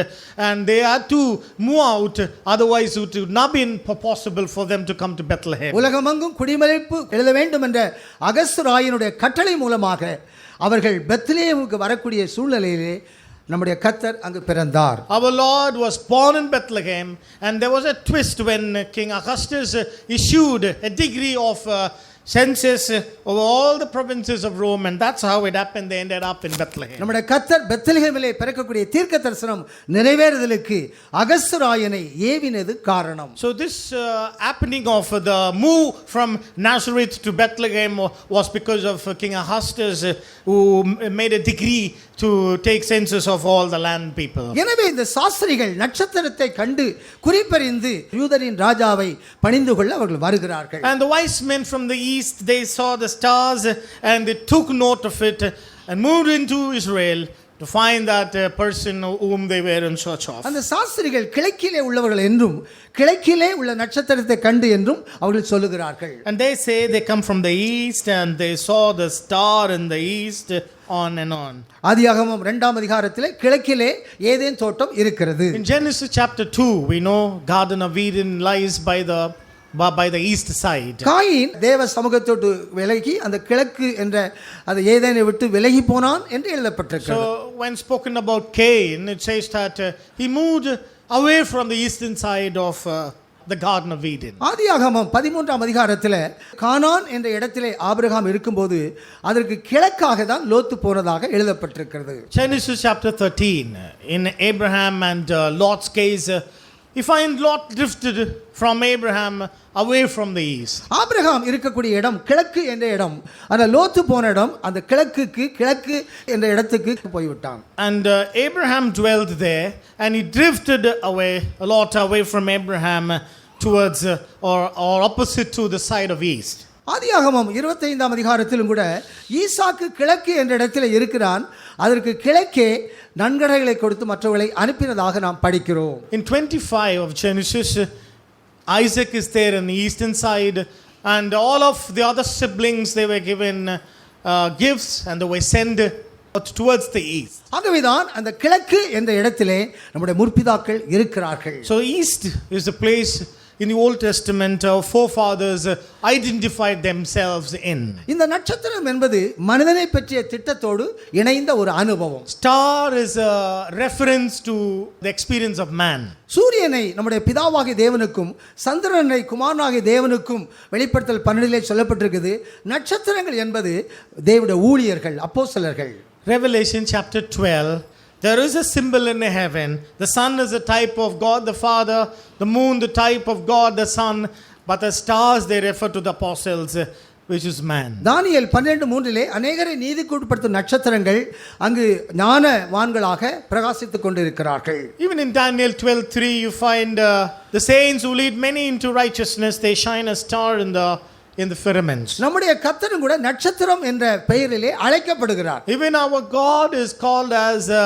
and they had to move out, otherwise it would not been possible for them to come to Bethlehem. உலகமெங்கும் குடிமறைப்பு எழுத வேண்டும் என்ற அகஸ்து ராயனுடைய கட்டளை மூலமாக அவர்கள் பெத்லகேமுக்கு வரக்கூடிய சூழ்நிலையிலே நம்முடைய கர்த்தர் அங்கு பிறந்தார். Our Lord was born in Bethlehem, and there was a twist when King Augustus issued a degree of census over all the provinces of Rome, and that's how it happened. They ended up in Bethlehem. நம்முடைய கர்த்தர் பெத்லகேமிலே பிறக்கக்கூடிய தீர்க்க தரிசனம் நிறைவேறுதலுக்கு அகஸ்து ராயனை ஏவினது காரணம். So this happening of the move from Nazareth to Bethlehem was because of King Augustus, who made a decree to take census of all the land people. எனவே இந்த சாஸ்திரிகள் நட்சத்திரத்தை கண்டு குறிப்பறிந்து யூதரின் ராஜாவை பணிந்து கொள்ள அவர்கள் வருகிறார்கள். And the wise men from the east, they saw the stars and they took note of it and moved into Israel to find that person whom they were in search of. அந்த சாஸ்திரிகள் கிழக்கிலே உள்ளவர்கள் என்றும் கிழக்கிலே உள்ள நட்சத்திரத்தை கண்டு என்றும் அவர்கள் சொல்லுகிறார்கள். And they say they come from the east and they saw the star in the east, on and on. ஆதியாகமம் 2 அதிகாரத்திலே கிழக்கிலே ஏதேன் தோட்டம் இருக்கிறது. In Genesis chapter 2, we know Garden of Eden lies by the east side. Coin தேவ சமூகத்தோடு விலகி அந்த கிழக்கு என்ற அந்த ஏதேனை விட்டு விலகி போனான் என்று எழுதப்பட்டிருக்கிறது. So when spoken about Cain, it says that he moved away from the eastern side of the Garden of Eden. ஆதியாகமம் 13 அதிகாரத்தில் கானான் என்ற இடத்திலே ஆபிரகாம் இருக்கும்போது அதற்கு கிழக்காக தான் லோத்து போனதாக எழுதப்பட்டிருக்கிறது. Genesis chapter 13, in Abraham and Lot's case, you find Lot drifted from Abraham away from the east. Abraham இருக்கக்கூடிய இடம் கிழக்கு என்ற இடம், ஆனா லோத்து போன இடம் அந்த கிழக்கு என்ற இடத்துக்கு போய்விட்டான். And Abraham dwelt there, and he drifted away, Lot away from Abraham towards or opposite to the side of east. ஆதியாகமம் 25 அதிகாரத்திலும் கூட ஈசாக்கு கிழக்கு என்ற இடத்தில் இருக்கிறான், அதற்கு கிழக்கே நன்கொடைகளை கொடுத்து மற்றவர்களை அனுப்பினதாக நாம் படிக்கிறோம். In 25 of Genesis, Isaac is there on the eastern side, and all of the other siblings, they were given gifts and they were sent towards the east. ஆகவேதான் அந்த கிழக்கு என்ற இடத்திலே நம்முடைய முற்பிதாக்கள் இருக்கிறார்கள். So east is the place in the Old Testament our forefathers identified themselves in. இந்த நட்சத்திரம் என்பது மனிதனை பற்றிய திட்டத்தோடு இணைந்த ஒரு அனுபவம். Star is a reference to the experience of man. சூரியனை நம்முடைய பிதாவாகிய தேவனுக்கும் சந்திரனை குமாரனாகிய தேவனுக்கும் வெளிப்படுத்தல் 12 சொல்லப்பட்டிருக்குது. நட்சத்திரங்கள் என்பது தேவனுடைய ஊழியர்கள், அப்போஸ்தலர்கள். Revelation chapter 12, there is a symbol in heaven. The sun is a type of God the Father, the moon the type of God the Son, but the stars they refer to the apostles, which is man. தானியேல் 12:3 அநேகரை நீதிக்குட்படுத்தும் நட்சத்திரங்கள் அங்கு ஞானவான்களாக பிரகாசித்துக் கொண்டிருக்கிறார்கள். Even in Daniel 12:3 you find the saints who lead many into righteousness, they shine a star in the firmaments. நம்முடைய கர்த்தரும் கூட நட்சத்திரம் என்ற பெயரிலே அழைக்கப்படுகிறார். Even our God is called as a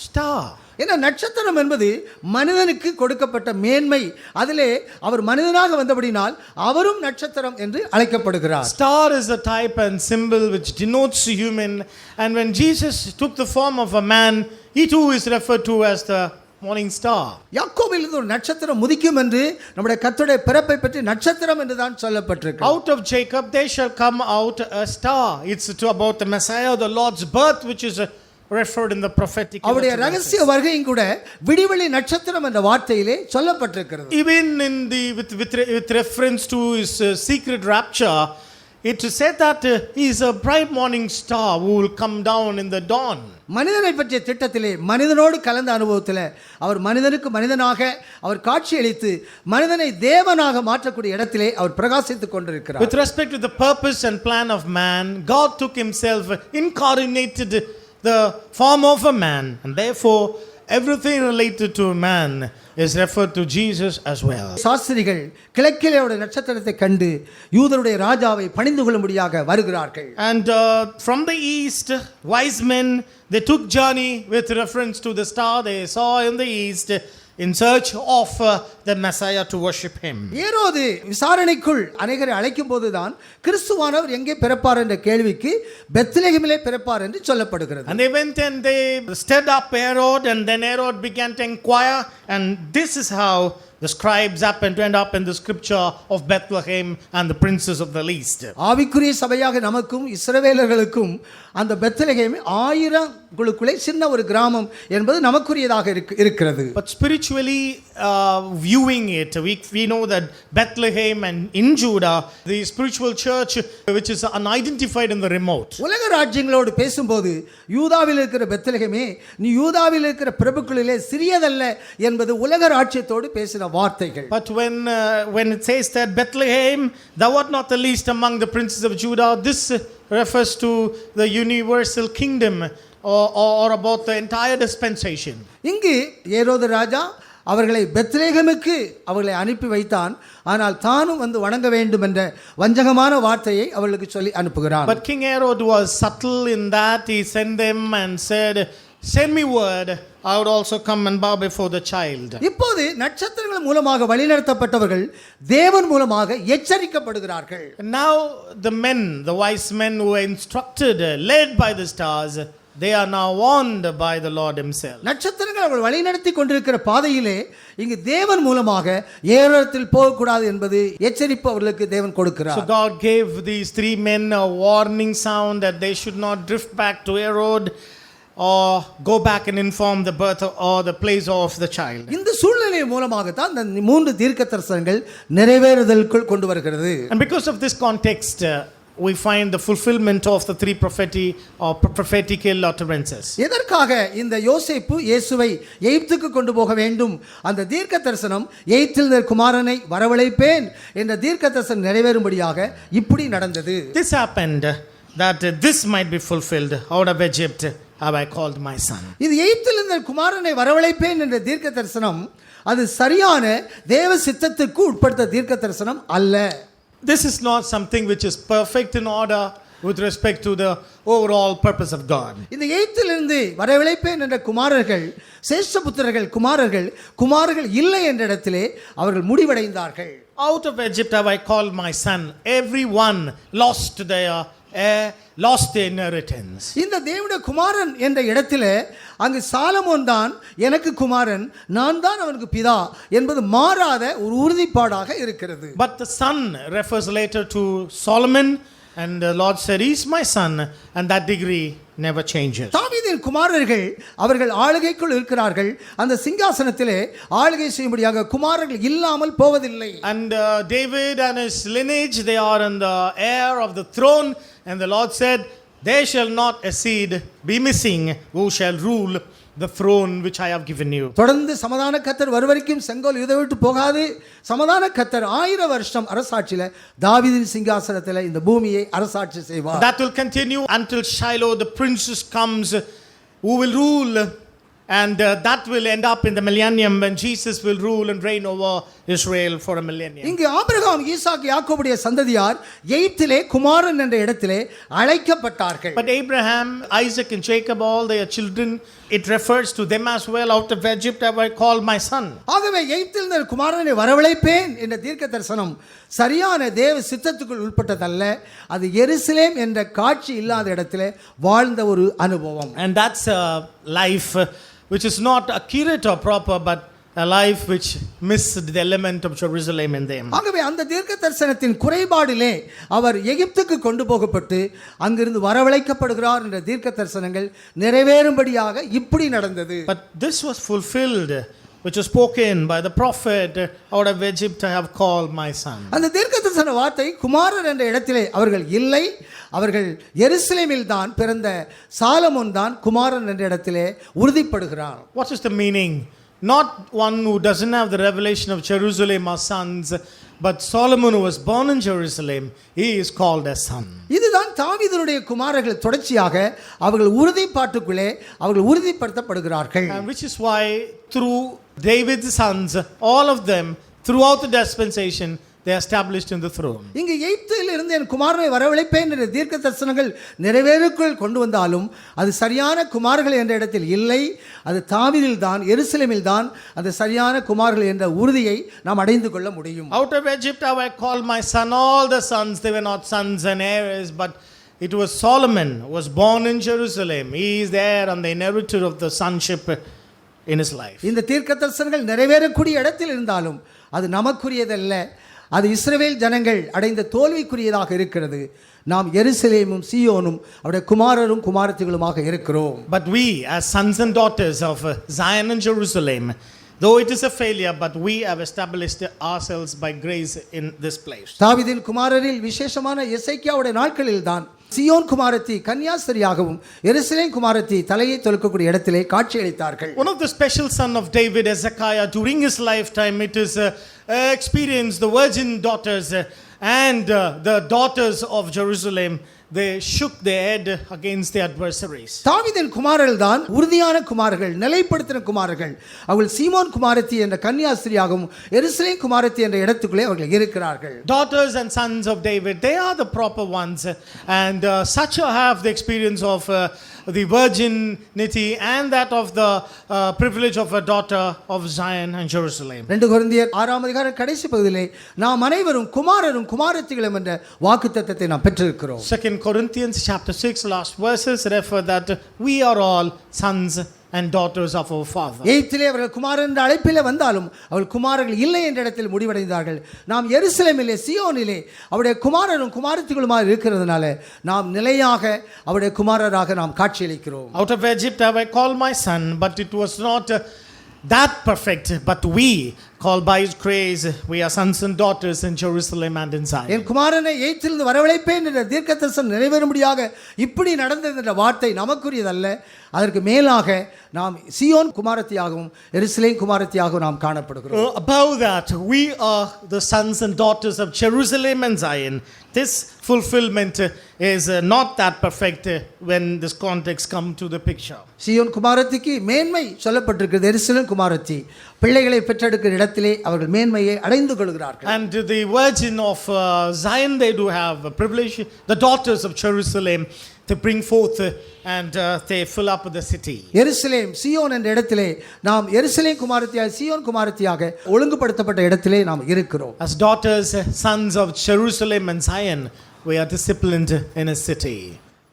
star. ஏன்னா நட்சத்திரம் என்பது மனிதனுக்கு கொடுக்கப்பட்ட மேன்மை. அதிலே அவர் மனிதனாக வந்தபடினால் அவரும் நட்சத்திரம் என்று அழைக்கப்படுகிறார். Star is a type and symbol which denotes human, and when Jesus took the form of a man, he too is referred to as the morning star. யாக்கோபிலிருந்து ஒரு நட்சத்திரம் உதிக்கும் என்று நம்முடைய கர்த்தருடைய பிறப்பை பற்றி நட்சத்திரம் என்று தான் சொல்லப்பட்டிருக்கு. Out of Jacob there shall come out a star. It's about the Messiah, the Lord's birth, which is referred in the prophetic. அவருடைய ரகசிய வருகையும் கூட விடிவெளி நட்சத்திரம் என்ற வார்த்தையிலே சொல்லப்பட்டிருக்கிறது. Even in the with reference to his secret rapture, it is said that he is a bright morning star who will come down in the dawn. மனிதனை பற்றிய திட்டத்திலே மனிதனோடு கலந்த அனுபவத்தில் அவர் மனிதனுக்கு மனிதனாக அவர் காட்சியளித்து மனிதனை தேவனாக மாற்றக்கூடிய இடத்திலே அவர் பிரகாசித்துக் கொண்டிருக்கிறார். With respect to the purpose and plan of man, God took himself, incarnated the form of a man, and therefore everything related to man is referred to Jesus as well. சாஸ்திரிகள் கிழக்கிலே ஒரு நட்சத்திரத்தை கண்டு யூதருடைய ராஜாவை பணிந்து கொள்ளும்படியாக வருகிறார்கள். And from the east, wise men, they took journey with reference to the star they saw in the east in search of the Messiah to worship him. ஏரோது விசாரணைக்குள் அநேகரை அழைக்கும் போதுதான் கிறிஸ்துவானவர் எங்கே பிறப்பார் என்ற கேள்விக்கு பெத்லகேமிலே பிறப்பார் என்று சொல்லப்படுகிறது. And they went and they stirred up Herod, and then Herod began to inquire, and this is how the scribes happened to end up in the scripture of Bethlehem and the princes of the least. ஆவிக்குரிய சபையாக நமக்கும் இஸ்ரவேலர்களுக்கும் அந்த Bethlehem 1000க்குள்ளே சின்ன ஒரு கிராமம் என்பது நமக்குரியதாக இருக்கிறது. But spiritually viewing it, we know that Bethlehem and in Judah, the spiritual church which is unidentified in the remote. உலக ராஜ்யங்களோடு பேசும்போது யூதாவில் இருக்கிற பெத்லகேமே நீ யூதாவில் இருக்கிற பிரபுக்களிலே சிறியதல்ல என்பது உலக ராஜ்யத்தோடு பேசின வார்த்தைகள். But when it says that Bethlehem, thou art not the least among the princes of Judah, this refers to the universal kingdom or about the entire dispensation. இங்கு ஏரோது ராஜா அவர்களை பெத்லகேமுக்கு அவர்களை அனுப்பி வைத்தான். ஆனால் தானும் வந்து வணங்க வேண்டும் என்ற வஞ்சகமான வார்த்தையை அவர்களுக்கு சொல்லி அனுப்புகிறான். But King Herod was subtle in that he sent them and said, send me word, I would also come and bow before the child. இப்போது நட்சத்திரங்கள் மூலமாக வழிநடத்தப்பட்டவர்கள் தேவன் மூலமாக எச்சரிக்கப்படுகிறார்கள். Now the men, the wise men who were instructed, led by the stars, they are now warned by the Lord himself. நட்சத்திரங்கள் அவர்கள் வழிநடத்தி கொண்டிருக்கிற பாதையிலே இங்கு தேவன் மூலமாக ஏரோத்தில் போகக்கூடாது என்பது எச்சரிப்பு அவர்களுக்கு தேவன் கொடுக்கிறார். So God gave these three men a warning sound that they should not drift back to Herod or go back and inform the birth or the place of the child. இந்த சூழ்நிலை மூலமாக தான் இந்த 3 தீர்க்கதரிசனங்கள் நிறைவேறுதலுக்குள் கொண்டு வருகிறது. And because of this context, we find the fulfillment of the three prophetical utterances. எதற்காக இந்த யோசேப்பு இயேசுவை எகிப்துக்கு கொண்டு போக வேண்டும்? அந்த தீர்க்கதரிசனம் எகிப்திலிருந்த குமாரனை வரவழைப்பேன் என்ற தீர்க்கதரிசனம் நிறைவேறும்படியாக இப்படி நடந்தது. This happened that this might be fulfilled. Out of Egypt have I called my son. இது எகிப்திலிருந்த குமாரனை வரவழைப்பேன் என்ற தீர்க்கதரிசனம் அது சரியான தேவ சித்தத்துக்கு உட்பட்ட தீர்க்கதரிசனம் அல்ல. This is not something which is perfect in order with respect to the overall purpose of God. இந்த எகிப்திலிருந்து வரவழைப்பேன் என்ற குமாரர்கள் சேஷ்டபுத்திரர்கள் குமாரர்கள் இல்லை என்ற இடத்திலே அவர்கள் முடிவடைந்தார்கள். Out of Egypt have I called my son. Everyone lost their lost their inheritance. இந்த தேவனுடைய குமாரன் என்ற இடத்திலே அங்கு சாலமோன் தான் எனக்கு குமாரன், நான் தான் அவனுக்கு பிதா என்பது மாறாத ஒரு உறுதிப்பாடாக இருக்கிறது. But the son refers later to Solomon, and the Lord said, "He is my son," and that degree never changes. தாவீதின் குமாரர்கள் அவர்கள் ஆளுகைக்குள் இருக்கிறார்கள், அந்த சிங்காசனத்திலே ஆளுகை செய்யும்படியாக குமாரர்கள் இல்லாமல் போவதில்லை. And David and his lineage, they are in the heir of the throne, and the Lord said, "They shall not exceed, be missing, who shall rule the throne which I have given you." தொடர்ந்து சமாதான கர்த்தர் வருவரைக்கும் செங்கோல் இதை விட்டு போகாது. சமாதான கர்த்தர் 1000 வருஷம் அரசாட்சியில தாவீதின் சிங்காசனத்திலே இந்த பூமியை அரசாட்சி செய்வார். That will continue until Shiloh the princess comes, who will rule, and that will end up in the millennium when Jesus will rule and reign over Israel for a millennium. இங்கே ஆபிரகாம், ஈசாக்கு, யாக்கோபுடைய சந்ததியார் எகிப்திலே குமாரன் என்ற இடத்திலே அழைக்கப்பட்டார்கள். But Abraham, Isaac and Jacob, all their children, it refers to them as well. Out of Egypt have I called my son. ஆகவே எகிப்திலிருந்து குமாரனை வரவழைப்பேன் என்ற தீர்க்க தரிசனம் சரியான தேவ சித்தத்துக்குள் உட்பட்டதல்ல, அது எருசலேம் என்ற காட்சி இல்லாத இடத்திலே வாழ்ந்த ஒரு அனுபவம். And that's a life which is not accurate or proper, but a life which missed the element of Jerusalem in them. ஆகவே அந்த தீர்க்க தரிசனத்தின் குறைபாடிலே அவர் எகிப்துக்கு கொண்டு போகப்பட்டு அங்கிருந்து வரவழைக்கப்படுகிறார் என்ற தீர்க்க தரிசனங்கள் நிறைவேறும்படியாக இப்படி நடந்தது. But this was fulfilled, which was spoken by the prophet, "Out of Egypt I have called my son." அந்த தீர்க்க தரிசன வார்த்தை குமாரர் என்ற இடத்திலே அவர்கள் இல்லை, அவர்கள் எருசலேமில் தான் பிறந்த சாலமோன் தான் குமாரன் என்ற இடத்திலே உறுதிப்படுகிறார். What is the meaning? Not one who doesn't have the revelation of Jerusalem or sons, but Solomon, who was born in Jerusalem, he is called as son. இதுதான் தாவீதுடைய குமாரர்கள் தொடர்ச்சியாக அவர்கள் உறுதிப்பாட்டுக்குள்ளே அவர்கள் உறுதிப்படுத்தப்படுகிறார்கள். And which is why through David's sons, all of them, throughout the dispensation, they are established in the throne. இங்கு எகிப்தில் இருந்து என் குமாரனை வரவழைப்பேன் என்ற தீர்க்க தரிசனங்கள் நிறைவேறுக்குள் கொண்டு வந்தாலும் அது சரியான குமார்கள் என்ற இடத்தில் இல்லை, அது தாவீதில் தான், எருசலேமில் தான் அந்த சரியான குமார்கள் என்ற உறுதியை நாம் அடைந்து கொள்ள முடியும். Out of Egypt have I called my son. All the sons, they were not sons and heirs, but it was Solomon who was born in Jerusalem. He is there and the inheritor of the sonship in his life. இந்த தீர்க்க தரிசனங்கள் நிறைவேறக்கூடிய இடத்தில் இருந்தாலும் அது நமக்குரியதல்ல, அது இஸ்ரவேல் ஜனங்கள் அடைந்த தோல்விக்குரியதாக இருக்கிறது. நாம் எருசலேமும் சீயோனும் அவருடைய குமாரரும் குமாரத்திகளுமாக இருக்கிறோம். But we as sons and daughters of Zion and Jerusalem, though it is a failure, but we have established ourselves by grace in this place. தாவீதின் குமாரரில் விசேஷமான எசேக்கியாவுடைய நாட்களில் தான் சியோன் குமாரத்தி கன்னியாஸ்திரியாகவும் எருசலேம் குமாரத்தி தலையை தொழுக்கக்கூடிய இடத்திலே காட்சியளித்தார்கள். One of the special son of David, Hezekiah, during his lifetime, it is experience the virgin daughters and the daughters of Jerusalem, they shook their head against the adversaries. தாவீதின் குமாரர்கள் தான் உறுதியான குமாரர்கள், நிலைப்படுத்தின குமாரர்கள். அவர்கள் சீமோன் குமாரத்தி என்ற கன்னியாஸ்திரியாகவும் எருசலேம் குமாரத்தி என்ற இடத்துக்குள்ளே அவர்கள் இருக்கிறார்கள். Daughters and sons of David, they are the proper ones, and such have the experience of the virginity and that of the privilege of a daughter of Zion and Jerusalem. 2 கொரிந்தியர் 6ஆம் அதிகார கடைசி பகுதியிலே நாம் அனைவரும் குமாரரும் குமாரத்திகளும் என்ற வாக்குத்தத்தத்தை நாம் பெற்றிருக்கிறோம். 2 Corinthians chapter 6 last verses refer that we are all sons and daughters of our Father. எகிப்திலே அவர்கள் குமாரன் என்ற அழைப்பிலே வந்தாலும் அவர்கள் குமாரர்கள் இல்லை என்ற இடத்தில் முடிவடைந்தார்கள். நாம் எருசலேமிலே சீயோனிலே அவருடைய குமாரரும் குமாரத்திகளுமாக இருக்கிறதுனால நாம் நிலையாக அவருடைய குமாரராக நாம் காட்சியளிக்கிறோம். Out of Egypt have I called my son, but it was not that perfect, but we called by his grace, we are sons and daughters in Jerusalem and in Zion. என் குமாரனை எகிப்திலிருந்து வரவழைப்பேன் என்ற தீர்க்கதரிசனம் நிறைவேறும்படியாக இப்படி நடந்தது என்ற வார்த்தை நமக்குரியதல்ல, அதற்கு மேலாக நாம் சீயோன் குமாரத்தியாகவும் எருசலேம் குமாரத்தியாகவும் நாம் காணப்படுகிறோம். Above that, we are the sons and daughters of Jerusalem and Zion. This fulfillment is not that perfect when this context come to the picture. சீயோன் குமாரத்திக்கு மேன்மை சொல்லப்பட்டிருக்கிறது. எருசலேம் குமாரத்தி பிள்ளைகளை பெற்றெடுக்கிற இடத்திலே அவர்கள் மேன்மையை அடைந்து கொள்கிறார்கள். And the virgin of Zion, they do have a privilege. The daughters of Jerusalem, they bring forth and they fill up the city. எருசலேம் சீயோன் என்ற இடத்திலே நாம் எருசலேம் குமாரத்தியாக சீயோன் குமாரத்தியாக ஒழுங்குபடுத்தப்பட்ட இடத்திலே நாம் இருக்கிறோம். As daughters, sons of Jerusalem and Zion, we are disciplined in a city.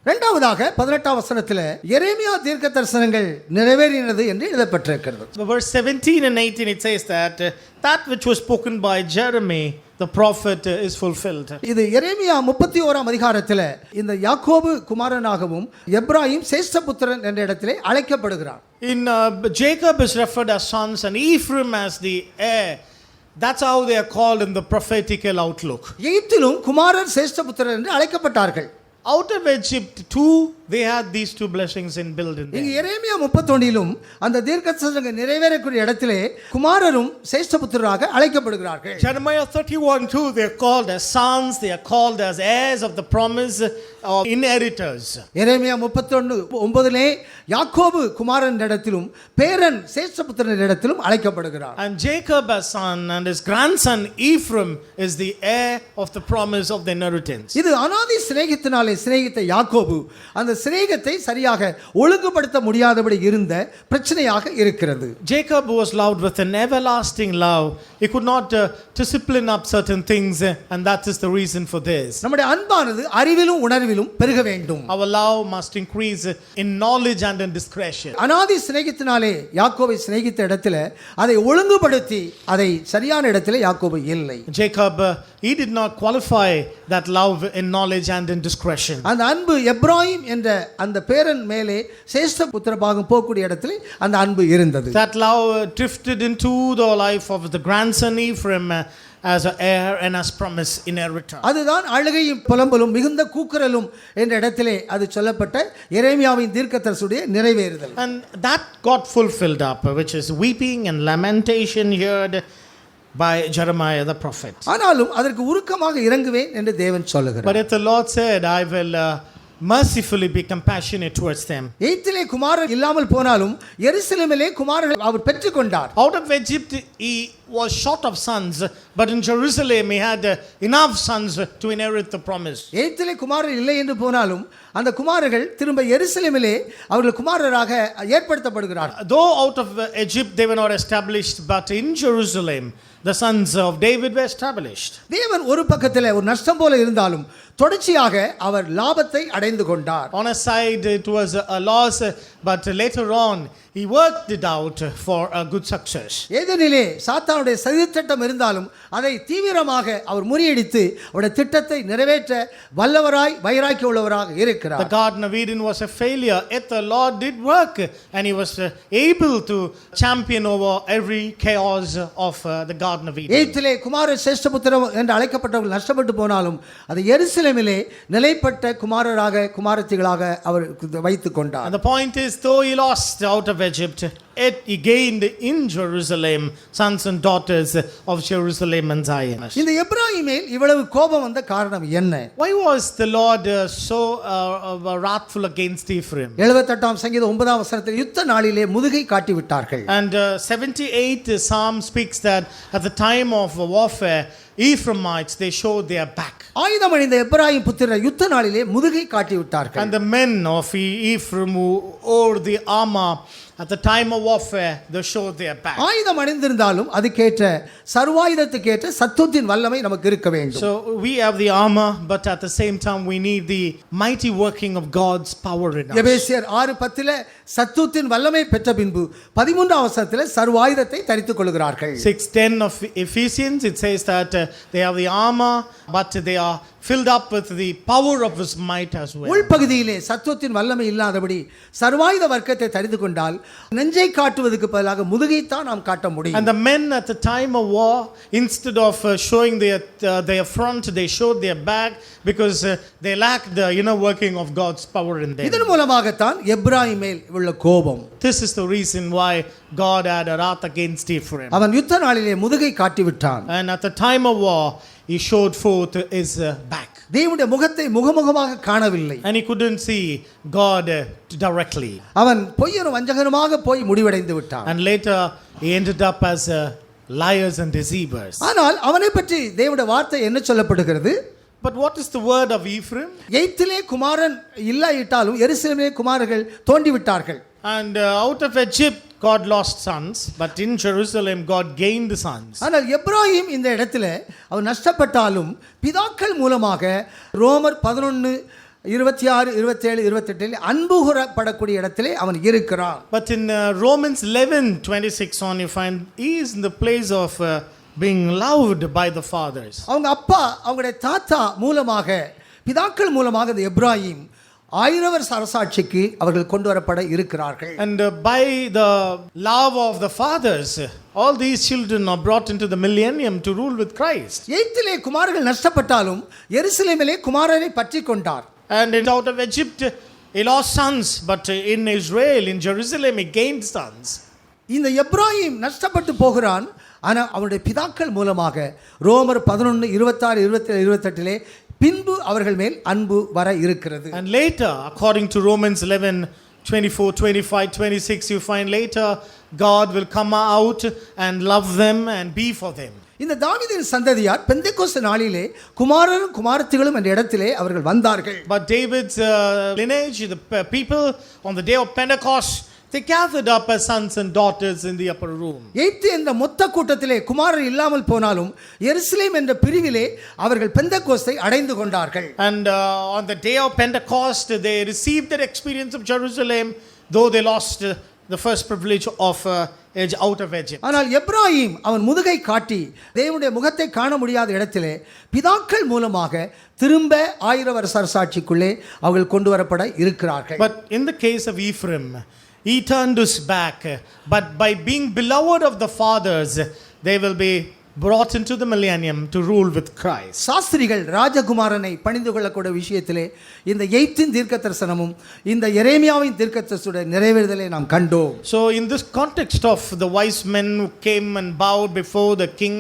இரண்டாவதாக 18ஆம் வசனத்தில் எரேமியா தீர்க்க தரிசனங்கள் நிறைவேறினது என்று எழுதப்பட்டிருக்கிறது. Verse 17 and 18 it says that that which was spoken by Jeremy the prophet is fulfilled. இது எரேமியா 31ஆம் அதிகாரத்தில் இந்த யாக்கோபு குமாரனாகவும் எப்ராயிம் சேஷ்டபுத்திரன் என்ற இடத்திலே அழைக்கப்படுகிறார். In Jacob is referred as sons and Ephraim as the heir. That's how they are called in the prophetical outlook. எகிப்திலும் குமாரர் சேஷ்டபுத்திரர் என்று அழைக்கப்பட்டார்கள். Out of Egypt too they had these two blessings inbuilt in இங்கு them. எரேமியா 31லும் அந்த தீர்க்கதரிசனங்கள் நிறைவேறக்கூடிய இடத்திலே குமாரரும் சேஷ்டபுத்திரராக அழைக்கப்படுகிறார்கள். Jeremiah 31 too they are called as sons, they are called as heirs of the promise or inheritors. எரேமியா 31:9லே யாக்கோபு குமாரன் இடத்திலும் பேரன் சேஷ்டபுத்திரன் இடத்திலும் அழைக்கப்படுகிறார். And Jacob as son and his grandson Ephraim is the heir of the promise of the inheritance. இது அனாதி சிநேகித்தினாலே சிநேகித்த யாக்கோபு அந்த சிநேகத்தை சரியாக ஒழுங்குபடுத்த முடியாதபடி இருந்த பிரச்சனையாக இருக்கிறது. Jacob was loved with an everlasting love. He could not discipline up certain things and that is the reason for this. நம்முடைய அன்பானது அறிவிலும் உணர்விலும் பெருக வேண்டும். Our love must increase in knowledge and in discretion. அனாதி சிநேகித்தினாலே யாக்கோபை சிநேகித்த இடத்துல அதை ஒழுங்குபடுத்தி அதை சரியான இடத்துல யாக்கோபு இல்லை. Jacob he did not qualify that love in knowledge and in discretion. அந்த அன்பு எப்ராயிம் என்ற அந்த பேரன் மேலே சேஷ்டபுத்திர பாகம் போகக்கூடிய இடத்துல அந்த அன்பு இருந்தது. That love drifted into the life of the grandson Ephraim as an heir and as promise inheritor. அதுதான் அழுகையும் புலம்பலும் மிகுந்த கூக்குரலும் என்ற இடத்திலே அது சொல்லப்பட்ட எரேமியாவின் தீர்க்கதரிசியுடைய நிறைவேறுதல். And that got fulfilled up, which is weeping and lamentation heard by Jeremiah the prophet. ஆனாலும் அதற்கு உருக்கமாக இறங்குவேன் என்று தேவன் சொல்லுகிறார். But if the Lord said, I will mercifully be compassionate towards them. எகிப்திலே குமாரர் இல்லாமல் போனாலும் எருசலேமிலே குமாரர்கள் அவர் பெற்றுக்கொண்டார். Out of Egypt he was short of sons, but in Jerusalem he had enough sons to inherit the promise. எகிப்திலே குமாரர் இல்லை என்று போனாலும் அந்த குமாரர்கள் திரும்ப எருசலேமிலே அவர்கள் குமாரராக ஏற்படுத்தப்படுகிறார்கள். Though out of Egypt they were not established, but in Jerusalem the sons of David were established. தேவன் ஒரு பக்கத்திலே ஒரு நஷ்டம் போல இருந்தாலும் தொடர்ச்சியாக அவர் லாபத்தை அடைந்து கொண்டார். On a side it was a loss, but later on he worked it out for a good success. ஏதெனிலே சாத்தானுடைய சதித்திட்டம் இருந்தாலும் அதை தீவிரமாக அவர் முறியடித்து அவருடைய திட்டத்தை நிறைவேற்ற வல்லவராய் வைராக்கியம் உள்ளவராக இருக்கிறார். The Garden of Eden was a failure, yet the Lord did work and he was able to champion over every chaos of the Garden of Eden. எகிப்திலே குமார சேஷ்டபுத்திரர் என்று அழைக்கப்பட்டவர்கள் நஷ்டப்பட்டு போனாலும் அது எருசலேமிலே நிலைப்பட்ட குமாரராக குமாரத்திகளாக அவர் வைத்துக் கொண்டார். And the point is, though he lost out of Egypt, yet he gained in Jerusalem sons and daughters of Jerusalem and Zion. இந்த எப்ராயிமேல் இவ்வளவு கோபம் வந்த காரணம் என்ன? Why was the Lord so wrathful against Ephraim? 78ஆம் சங்கீதம் 9ஆம் வசனத்தில் யுத்த நாளிலே முதுகை காட்டி விட்டார்கள். And 78 Psalm speaks that at the time of warfare Ephraimites they showed their back. ஆயுதம் அணிந்த எப்ராயிம் புத்திரர் யுத்த நாளிலே முதுகை காட்டி விட்டார்கள். And the men of Ephraim who wore the armor at the time of warfare they showed their back. ஆயுதம் அணிந்திருந்தாலும் அதுக்கேற்ற சர்வாயுதத்துக்கேற்ற சத்துவத்தின் வல்லமை நமக்கு இருக்க வேண்டும். So we have the armor, but at the same time we need the mighty working of God's power in us. எபேசியர் 6:10 சத்துவத்தின் வல்லமை பெற்ற பின்பு 13ஆம் வசனத்தில் சர்வாயுதத்தை தரித்துக் கொள்கிறார்கள். 6:10 of Ephesians it says that they have the armor but they are filled up with the power of his might as well. உள்பகுதியிலே சத்துவத்தின் வல்லமை இல்லாதபடி சர்வாயுத வர்க்கத்தை தரித்து கொண்டால் நெஞ்சை காட்டுவதற்கு பதிலாக முதுகைத்தான் நாம் காட்ட முடியும். And the men at the time of war, instead of showing their front, they showed their back because they lacked the inner working of God's power in them. இதன் மூலமாகத்தான் எப்ராயிம் மேல் உள்ள கோபம். This is the reason why God had a wrath against Ephraim. அவன் யுத்த நாளிலே முதுகை காட்டி விட்டான். And at the time of war he showed forth his back. தேவனுடைய முகத்தை முகமுகமாக காணவில்லை. And he couldn't see God directly. அவன் பொய்யரும் வஞ்சகருமாக போய் முடிவடைந்து விட்டான். And later he ended up as liars and deceivers. ஆனால் அவனை பற்றி தேவனுடைய வார்த்தை என்ன சொல்லப்படுகிறது? But what is the word of Ephraim? எகிப்திலே குமாரன் இல்லாயிட்டாலும் எருசலேமிலே குமாரர்கள் தோண்டி விட்டார்கள். And out of Egypt God lost sons, but in Jerusalem God gained sons. ஆனால் எப்ராஹிம் இந்த இடத்துல அவர் நஷ்டப்பட்டாலும் பிதாக்கள் மூலமாக ரோமர் 11:26, 27, 28 அன்பு கூறப்படக்கூடிய இடத்திலே அவன் இருக்கிறான். But in Romans 11:26 on, you find he is in the place of being loved by the fathers. அவங்க அப்பா அவங்களுடைய தாத்தா மூலமாக பிதாக்கள் மூலமாக இந்த எப்ராஹிம் 1000 வருஷ அரசாட்சிக்கு அவர்கள் கொண்டு வரப்பட இருக்கிறார்கள். And by the love of the fathers, all these children are brought into the millennium to rule with Christ. எகிப்திலே குமாரர்கள் நஷ்டப்பட்டாலும் எருசலேமிலே குமாரரை பற்றி கொண்டார். And out of Egypt he lost sons, but in Israel, in Jerusalem, he gained sons. இந்த எப்ராஹிம் நஷ்டப்பட்டு போகிறான். ஆனால் அவருடைய பிதாக்கள் மூலமாக ரோமர் 11:26, 27, 28 பின்பு அவர்கள் மேல் அன்பு வர இருக்கிறது. And later, according to Romans 11:24, 25, 26, you find later God will come out and love them and be for them. இந்த தாவீதின் சந்ததியார் பெந்தெக்கோஸ்து நாளிலே குமாரரும் குமாரத்திகளும் என்ற இடத்திலே அவர்கள் வந்தார்கள். But David's lineage, the people on the day of Pentecost, they gathered up as sons and daughters in the upper room. எகிப்து என்ற மொத்த கூட்டத்திலே குமாரர் இல்லாமல் போனாலும் எருசலேம் என்ற பிரிவிலே அவர்கள் பெந்தெக்கோஸ்தை அடைந்து கொண்டார்கள். And on the day of Pentecost, they received that experience of Jerusalem, though they lost the first privilege of out of Egypt. ஆனால் எப்ராஹிம் அவன் முதுகை காட்டி தேவனுடைய முகத்தை காண முடியாத இடத்திலே பிதாக்கள் மூலமாக திரும்ப 1000 வருஷ அரசாட்சிக்குள்ளே அவர்கள் கொண்டு வரப்பட இருக்கிறார்கள். But in the case of Ephraim, he turned his back, but by being beloved of the fathers, they will be brought into the millennium to rule with Christ. சாஸ்திரிகள் ராஜகுமாரனை பணிந்து கொள்ளக்கூடிய விஷயத்திலே இந்த எகிப்தின் தீர்க்கதரிசனமும் இந்த எரேமியாவின் தீர்க்கதரிசனத்துடைய நிறைவேறுதலை நாம் கண்டோம். So in this context of the wise men who came and bowed before the king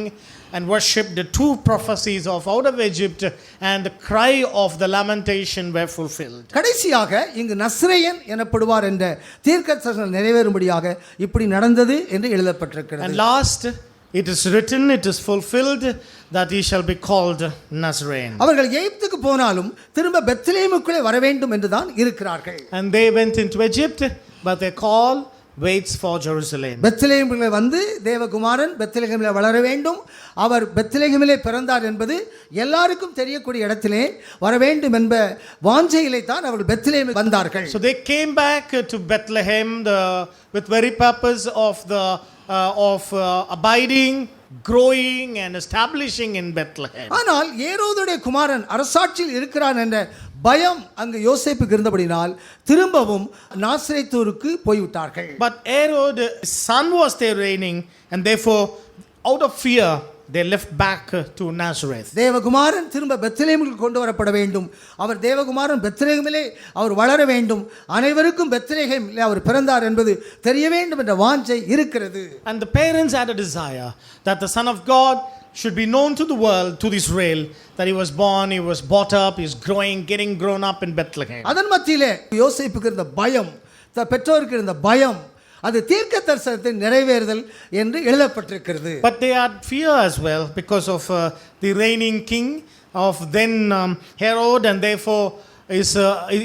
and worshipped, the two prophecies of out of Egypt and the cry of the lamentation were fulfilled. கடைசியாக இங்கு நஸ்ரேயன் எனப்படுவார் என்ற தீர்க்கதரிசனம் நிறைவேறும்படியாக இப்படி நடந்தது என்று எழுதப்பட்டிருக்கிறது. And last, it is written, it is fulfilled, that he shall be called Nazarene. அவர்கள் எகிப்துக்கு போனாலும் திரும்ப பெத்லெஹேமுக்குள்ளே வர வேண்டும் என்று தான் இருக்கிறார்கள். And they went into Egypt, but their call waits for Jerusalem. பெத்லெஹேமுக்குள்ளே வந்து தேவகுமாரன் பெத்லெஹேமிலே வளர வேண்டும், அவர் பெத்லெஹேமிலே பிறந்தார் என்பது எல்லாருக்கும் தெரியக்கூடிய இடத்திலே வர வேண்டும் என்ப வாஞ்சையிலே தான் அவர்கள் பெத்லெஹேமுக்கு வந்தார்கள். So they came back to Bethlehem with very purpose of abiding, growing and establishing in Bethlehem. ஆனால் ஏரோதுடைய குமாரன் அரசாட்சியில் இருக்கிறான் என்ற பயம் அங்கு யோசேப்புக்கு இருந்தபடினால் திரும்பவும் நாசரேத்தூருக்கு போய்விட்டார்கள். But Herod's son was there reigning, and therefore out of fear they left back to Nazareth. தேவகுமாரன் திரும்ப பெத்லெஹேமுக்கு கொண்டு வரப்பட வேண்டும், அவர் தேவகுமாரன் பெத்லெஹேமிலே அவர் வளர வேண்டும், அனைவருக்கும் பெத்லெஹேமிலே அவர் பிறந்தார் என்பது தெரிய வேண்டும் என்ற வாஞ்சை இருக்கிறது. And the parents had a desire that the Son of God should be known to the world, to Israel, that he was born, he was brought up, he is growing, getting grown up in Bethlehem. அதன் மத்தியிலே யோசேப்புக்கு இருந்த பயம், பெற்றோருக்கு இருந்த பயம், அது தீர்க்கதரிசனத்தின் நிறைவேறுதல் என்று எழுதப்பட்டிருக்கிறது. But they had fear as well because of the reigning king of then Herod, and therefore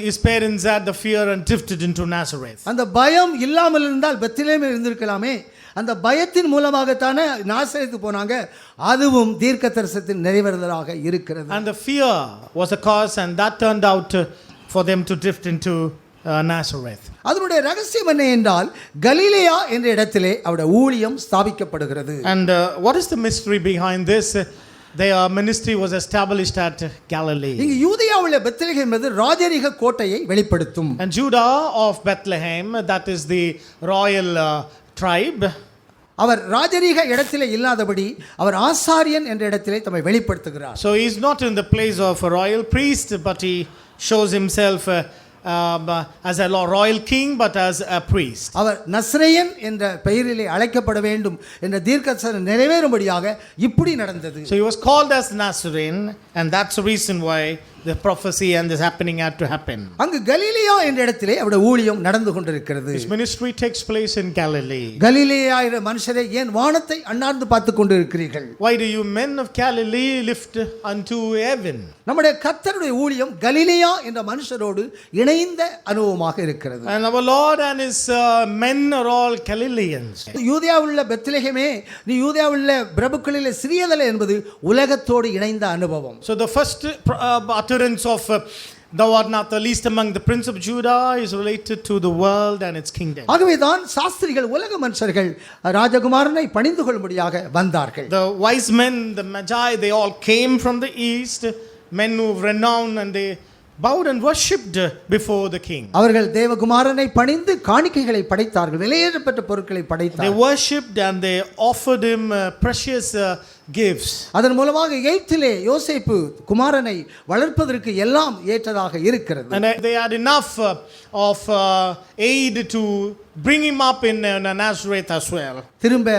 his parents had the fear and drifted into Nazareth. அந்த பயம் இல்லாமல் இருந்தால் பெத்லெஹேமில் இருந்திருக்கலாமே, அந்த பயத்தின் மூலமாகத்தானே நாசரேத்துக்கு போனாங்க, அதுவும் தீர்க்கதரிசனத்தின் நிறைவேறுதலாக இருக்கிறது. And the fear was a cause, and that turned out for them to drift into Nazareth. அதனுடைய ரகசியம் என்ன என்றால் கலிலேயா என்ற இடத்திலே அவருடைய ஊழியம் ஸ்தாபிக்கப்படுகிறது. And what is the mystery behind this? Their ministry was established at Galilee. இங்கு யூதேயாவுள்ள பெத்லெஹேம் என்பது ராஜரீக கோட்டையை வெளிப்படுத்தும். And Judah of Bethlehem, that is the royal tribe. அவர் ராஜரீக இடத்திலே இல்லாதபடி அவர் ஆசாரியன் என்ற இடத்திலே தம்மை வெளிப்படுத்துகிறார். So he is not in the place of a royal priest, but he shows himself as a royal king, but as a priest. அவர் நஸ்ரேயன் என்ற பெயரிலே அழைக்கப்பட வேண்டும் என்ற தீர்க்கதரிசனம் நிறைவேறும்படியாக இப்படி நடந்தது. So he was called as Nazarene, and that's the reason why the prophecy and this happening had to happen. அங்கு கலிலேயா என்ற இடத்திலே அவருடைய ஊழியம் நடந்து கொண்டிருக்கிறது. His ministry takes place in Galilee. கலிலேயா என்ற மனுஷரே ஏன் வானத்தை அண்ணாந்து பார்த்து கொண்டிருக்கிறீர்கள்? Why do you men of Galilee lift unto heaven? நம்முடைய கர்த்தருடைய ஊழியம் கலிலேயா என்ற மனுஷரோடு இணைந்த அனுபவமாக இருக்கிறது. And our Lord and his men are all Galileans. யூதேயாவுள்ள பெத்லகேமே, நீ யூதேயாவுள்ள பிரபுக்களிலே சிறியதல்ல என்பது உலகத்தோடு இணைந்த அனுபவம். So the first utterance of thou art not the least among the prince of Judah is related to the world and its kingdom. ஆகவேதான் சாஸ்திரிகள் உலக மனுஷர்கள் ராஜகுமாரனை பணிந்து கொள்ளும்படியாக வந்தார்கள். The wise men, the magi, they all came from the east, men who renowned, and they bowed and worshipped before the king. அவர்கள் தேவகுமாரனை பணிந்து காணிக்கைகளை படைத்தார்கள், விலையேறப்பட்ட பொருட்களை They படைத்தார்கள். worshipped and they offered him precious gifts. அதன் மூலமாக எகிப்திலே யோசேப்பு குமாரனை வளர்ப்பதற்கு எல்லாம் ஏற்றதாக இருக்கிறது. And they had enough of aid to bring him up in Nazareth as well. திரும்ப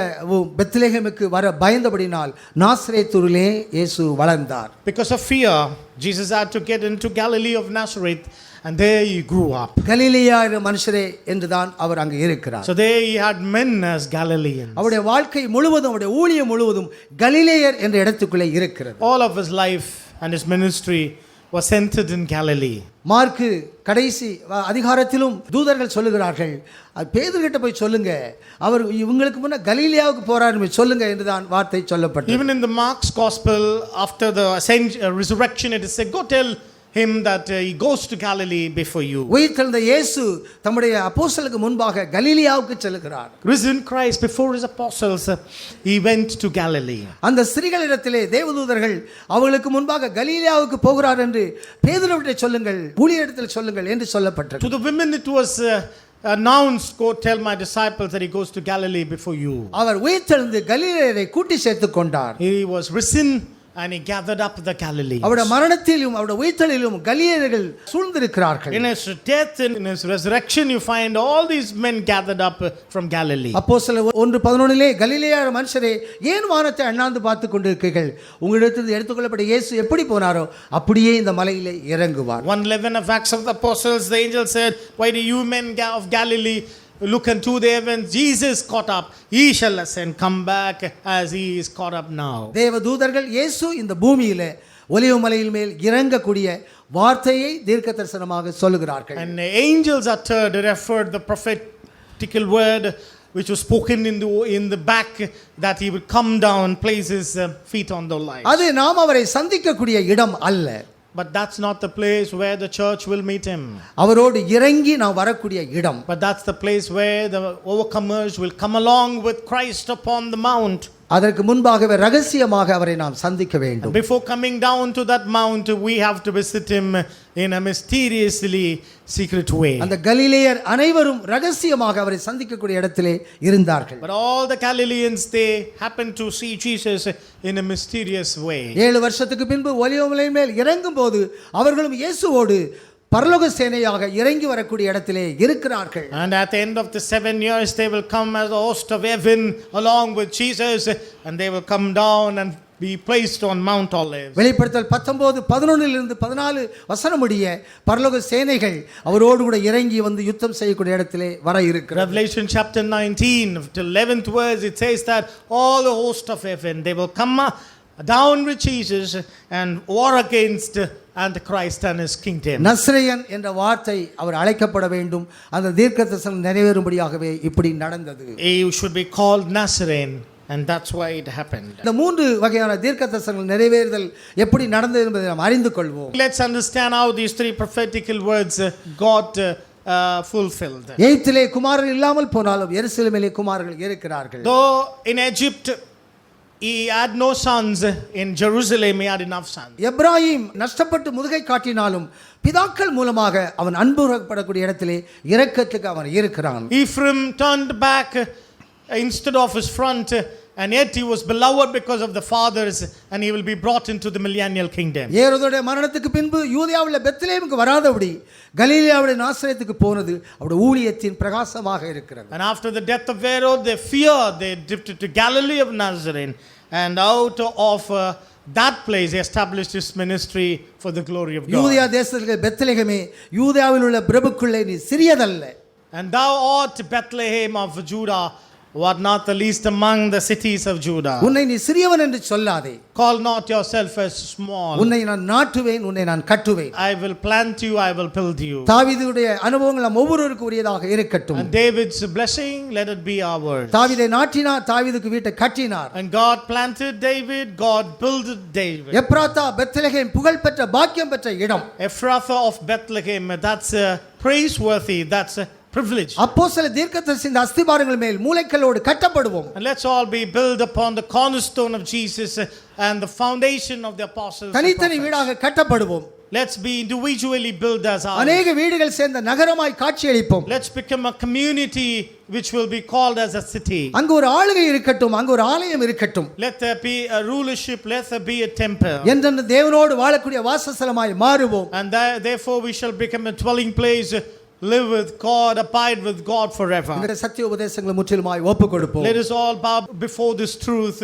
பெத்லகேமுக்கு வர பயந்தபடினால் நாசரேத்தூரிலே இயேசு வளர்ந்தார். Because of fear, Jesus had to get into Galilee of Nazareth, and there he grew up. கலிலேயா என்ற மனுஷரே என்றுதான் அவர் அங்கு இருக்கிறார். So there he had men as Galileans. அவருடைய வாழ்க்கை முழுவதும், அவருடைய ஊழியம் முழுவதும் கலிலேயர் என்ற இடத்துக்குள்ளே இருக்கிறது. All of his life and his ministry was centered in Galilee. Mark கடைசி அதிகாரத்திலும் தூதர்கள் சொல்லுகிறார்கள், பேதுருகிட்ட போய் சொல்லுங்க, அவர் இவங்களுக்கு முன்ன கலிலேயாவுக்கு போறாரு சொல்லுங்க என்றுதான் வார்த்தை சொல்லப்பட்டது. Even in the Mark's gospel, after the resurrection, it is said, go tell him that he goes to Galilee before you. உயிர்த்தெழுந்த இயேசு தம்முடைய அப்போஸ்தலருக்கு முன்பாக கலிலேயாவுக்கு செல்கிறார். Risen Christ before his apostles, he went to Galilee. அந்த ஸ்திரீகளிடத்திலே தேவதூதர்கள் அவர்களுக்கு முன்பாக கலிலேயாவுக்கு போகிறார் என்று பேதுருவிடம் சொல்லுங்கள், ஊழியரிடத்தில் சொல்லுங்கள் என்று சொல்லப்பட்டது. To the women it was announced, go tell my disciples that he goes to Galilee before you. அவர் உயிர்த்தெழுந்து கலிலேயரை கூட்டி சேர்த்துக் கொண்டார். He was risen and he gathered up the Galileans. அவருடைய மரணத்திலும் அவருடைய உயிர்த்தெழுதலிலும் கலிலேயர்கள் சூழ்ந்திருக்கிறார்கள். In his death and in his resurrection you find all these men gathered up from Galilee. அப்போஸ்தலர் 1:11 கலிலேயா மனுஷரே ஏன் வானத்தை அண்ணாந்து பார்த்து கொண்டிருக்கிறீர்கள்? உங்களிடத்திலிருந்து எடுத்துக்கொள்ளப்பட்ட இயேசு எப்படி போனாரோ அப்படியே இந்த மலையிலே இறங்குவார். 1:11 of Acts of the Apostles, the angel said, why do you men of Galilee look unto the heavens? Jesus caught up, he shall ascend, come back as he is caught up now. தேவதூதர்கள் இயேசு இந்த பூமியிலே ஒலிவ மலையின் மேல் இறங்கக்கூடிய வார்த்தையை தீர்க்கதரிசனமாக சொல்லுகிறார்கள். And angels uttered, referred the prophetical word which was spoken in the back, that he would come down, place his feet on the light. அது நாம் அவரை சந்திக்கக்கூடிய இடம் அல்ல. But that's not the place where the church will meet him. அவரோடு இறங்கி நாம் வரக்கூடிய இடம். But that's the place where the overcomers will come along with Christ upon the mount. அதற்கு முன்பாகவே ரகசியமாக அவரை நாம் சந்திக்க வேண்டும். Before coming down to that mount, we have to visit him in a mysteriously secret way. அந்த கலிலேயர் அனைவரும் ரகசியமாக அவரை சந்திக்கக்கூடிய இடத்திலே இருந்தார்கள். But all the Galileans, they happened to see Jesus in a mysterious way. 7 வருஷத்துக்கு பின்பு ஒலிவ மலையின் மேல் இறங்கும் போது அவர்களும் இயேசுவோடு பரலோக சேனையாக இறங்கி வரக்கூடிய இடத்திலே இருக்கிறார்கள். And at the end of the 7 years they will come as a host of heaven along with Jesus, and they will come down and be placed on Mount Olives. வெளிப்படுத்தல் 19:11 இருந்து 14 வசனம் முடிய பரலோக சேனைகள் அவரோடு கூட இறங்கி வந்து யுத்தம் செய்யக்கூடிய இடத்திலே வர இருக்கிறது. Revelation chapter 19 till 11th verse, it says that all the host of heaven, they will come down with Jesus and war against Antichrist and his kingdom. நஸ்ரேயன் என்ற வார்த்தை அவர் அழைக்கப்பட வேண்டும். அந்த தீர்க்கதரிசனம் நிறைவேறும்படியாகவே இப்படி நடந்தது. He should be called Nazarene, and that's why it happened. இந்த 3 வகையான தீர்க்கதரிசனங்கள் நிறைவேறுதல் எப்படி நடந்தது என்பதை நாம் அறிந்து கொள்வோம். Let's understand how these 3 prophetical words got fulfilled. எகிப்திலே குமாரர்கள் இல்லாமல் போனாலும் எருசலேமிலே குமாரர்கள் இருக்கிறார்கள். Though in Egypt he had no sons, in Jerusalem he had enough sons. Ephraim நஷ்டப்பட்டு முதுகை காட்டினாலும் பிதாக்கள் மூலமாக அவன் அன்புறப்படக்கூடிய இடத்திலே இரக்கத்துக்கு அவன் இருக்கிறான். Ephraim turned back instead of his front, and yet he was beloved because of the fathers, and he will be brought into the millennial kingdom. ஏரோதுடைய மரணத்துக்கு பின்பு யூதேயாவுல பெத்லகேமுக்கு வராதபடி கலிலேயாவுடைய நாசரேத்துக்கு போனது அவருடைய ஊழியத்தின் பிரகாசமாக இருக்கிறது. And after the death of Herod, they feared, they drifted to Galilee of Nazareth, and out of that place he established his ministry for the glory of God. யூதயா தேசத்தில் பெத்லகேமே, யூதயாவில் உள்ள பிரபுக்குள்ளே நீ சிறியதல்ல. And thou art Bethlehem of Judah, what not the least among the cities of Judah. உன்னை நீ சிறியவன் என்று சொல்லாதே. Call not yourself as small. உன்னை நான் நாட்டுவேன், உன்னை நான் கட்டுவேன். I will plant you, I will build you. தாவீதுடைய அனுபவங்கள் நம் ஒவ்வொருவருக்கும் உரியதாக இருக்கட்டும். And David's blessing, let it be ours. தாவீதை நாட்டினார், தாவீதுக்கு வீட்டை கட்டினார். And God planted David, God built David. Ephrathah Bethlehem புகழ்பெற்ற பாக்கியம் பெற்ற இடம். Ephrathah of Bethlehem, that's praiseworthy, that's a privilege. அப்போஸ்தல தீர்க்கதரிசியின் அஸ்திபாரங்கள் மேல் மூலைக்கல்லோடு கட்டப்படுவோம். And let's all be built upon the cornerstone of Jesus and the foundation of the apostles. தனித்தனி வீடாக கட்டப்படுவோம். Let's be individually built as ours. அநேக வீடுகள் சேர்ந்த நகரமாய் காட்சியளிப்போம். Let's become a community which will be called as a city. அங்கு ஒரு ஆளுகை இருக்கட்டும், அங்கு ஒரு ஆலயம் இருக்கட்டும். Let there be a rulership, let there be a temple. என்றென்று தேவனோடு வாழக்கூடிய வாசஸ்தலமாய் மாறுவோம். And therefore we shall become a dwelling place, live with God, abide with God forever. இந்த சத்திய உபதேசங்களை முற்றிலுமாய் ஒப்புக் கொடுப்போம். Let us all bow before this truth,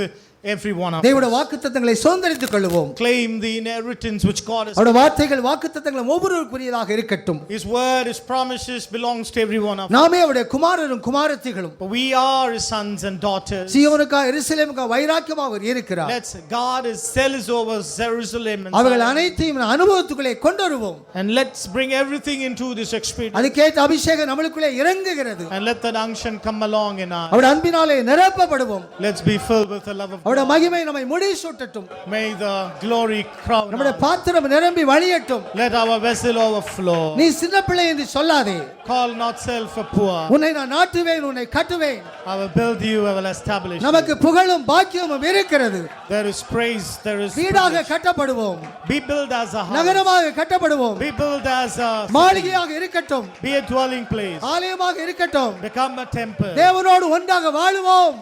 every one of தேவனுடைய us. வாக்குத்தத்தங்களை சுதந்தரித்துக் கொள்வோம். Claim the inheritance which God has. அவருடைய வார்த்தைகள் வாக்குத்தத்தங்களும் ஒவ்வொருவருக்குரியதாக இருக்கட்டும். His word, His promises belongs to every one of us. நாமே அவருடைய குமாரரும் குமாரத்திகளும். But we are His sons and daughters. சீயோனுக்காக எருசலேமுக்காக வைராக்கியமாக அவர் இருக்கிறார். God is zealous over Jerusalem. And அவர்கள் அனைத்தையும் அனுபவத்துக்குள்ளே கொண்டு வருவோம். And let's bring everything into this experience. அதுக்கேற்ற அபிஷேகம் நம்மளுக்குள்ளே இறங்குகிறது. And let that unction come along in us. அவருடைய அன்பினாலே நிரப்பப்படுவோம். Let's be filled with the love of God. அவருடைய மகிமை நம்மை முடிசூட்டட்டும். May the glory crown நம்முடைய us. பாத்திரம் நிரம்பி வழியட்டும். Let our vessel overflow. நீ சின்ன பிள்ளை என்று சொல்லாதே. Call not self a poor. உன்னை நான் நாட்டுவேன், உன்னை கட்டுவேன். I will build you, I will establish you. நமக்கு புகழும் பாக்கியமும் இருக்கிறது. There is praise, there is வீடாக privilege. கட்டப்படுவோம். Be built as a house. நகரமாக கட்டப்படுவோம். Be built as a மாளிகையாக இருக்கட்டும். be a dwelling place. ஆலயமாக இருக்கட்டும். Become a temple. தேவனோடு ஒன்றாக வாழுவோம்.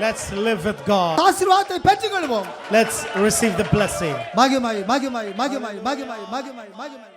Let's live with God. ஆசீர்வாதத்தை பெற்றுக்கொள்வோம். Let's receive the blessing. மகிமை மகிமை மகிமை மகிமை மகிமை மகிமை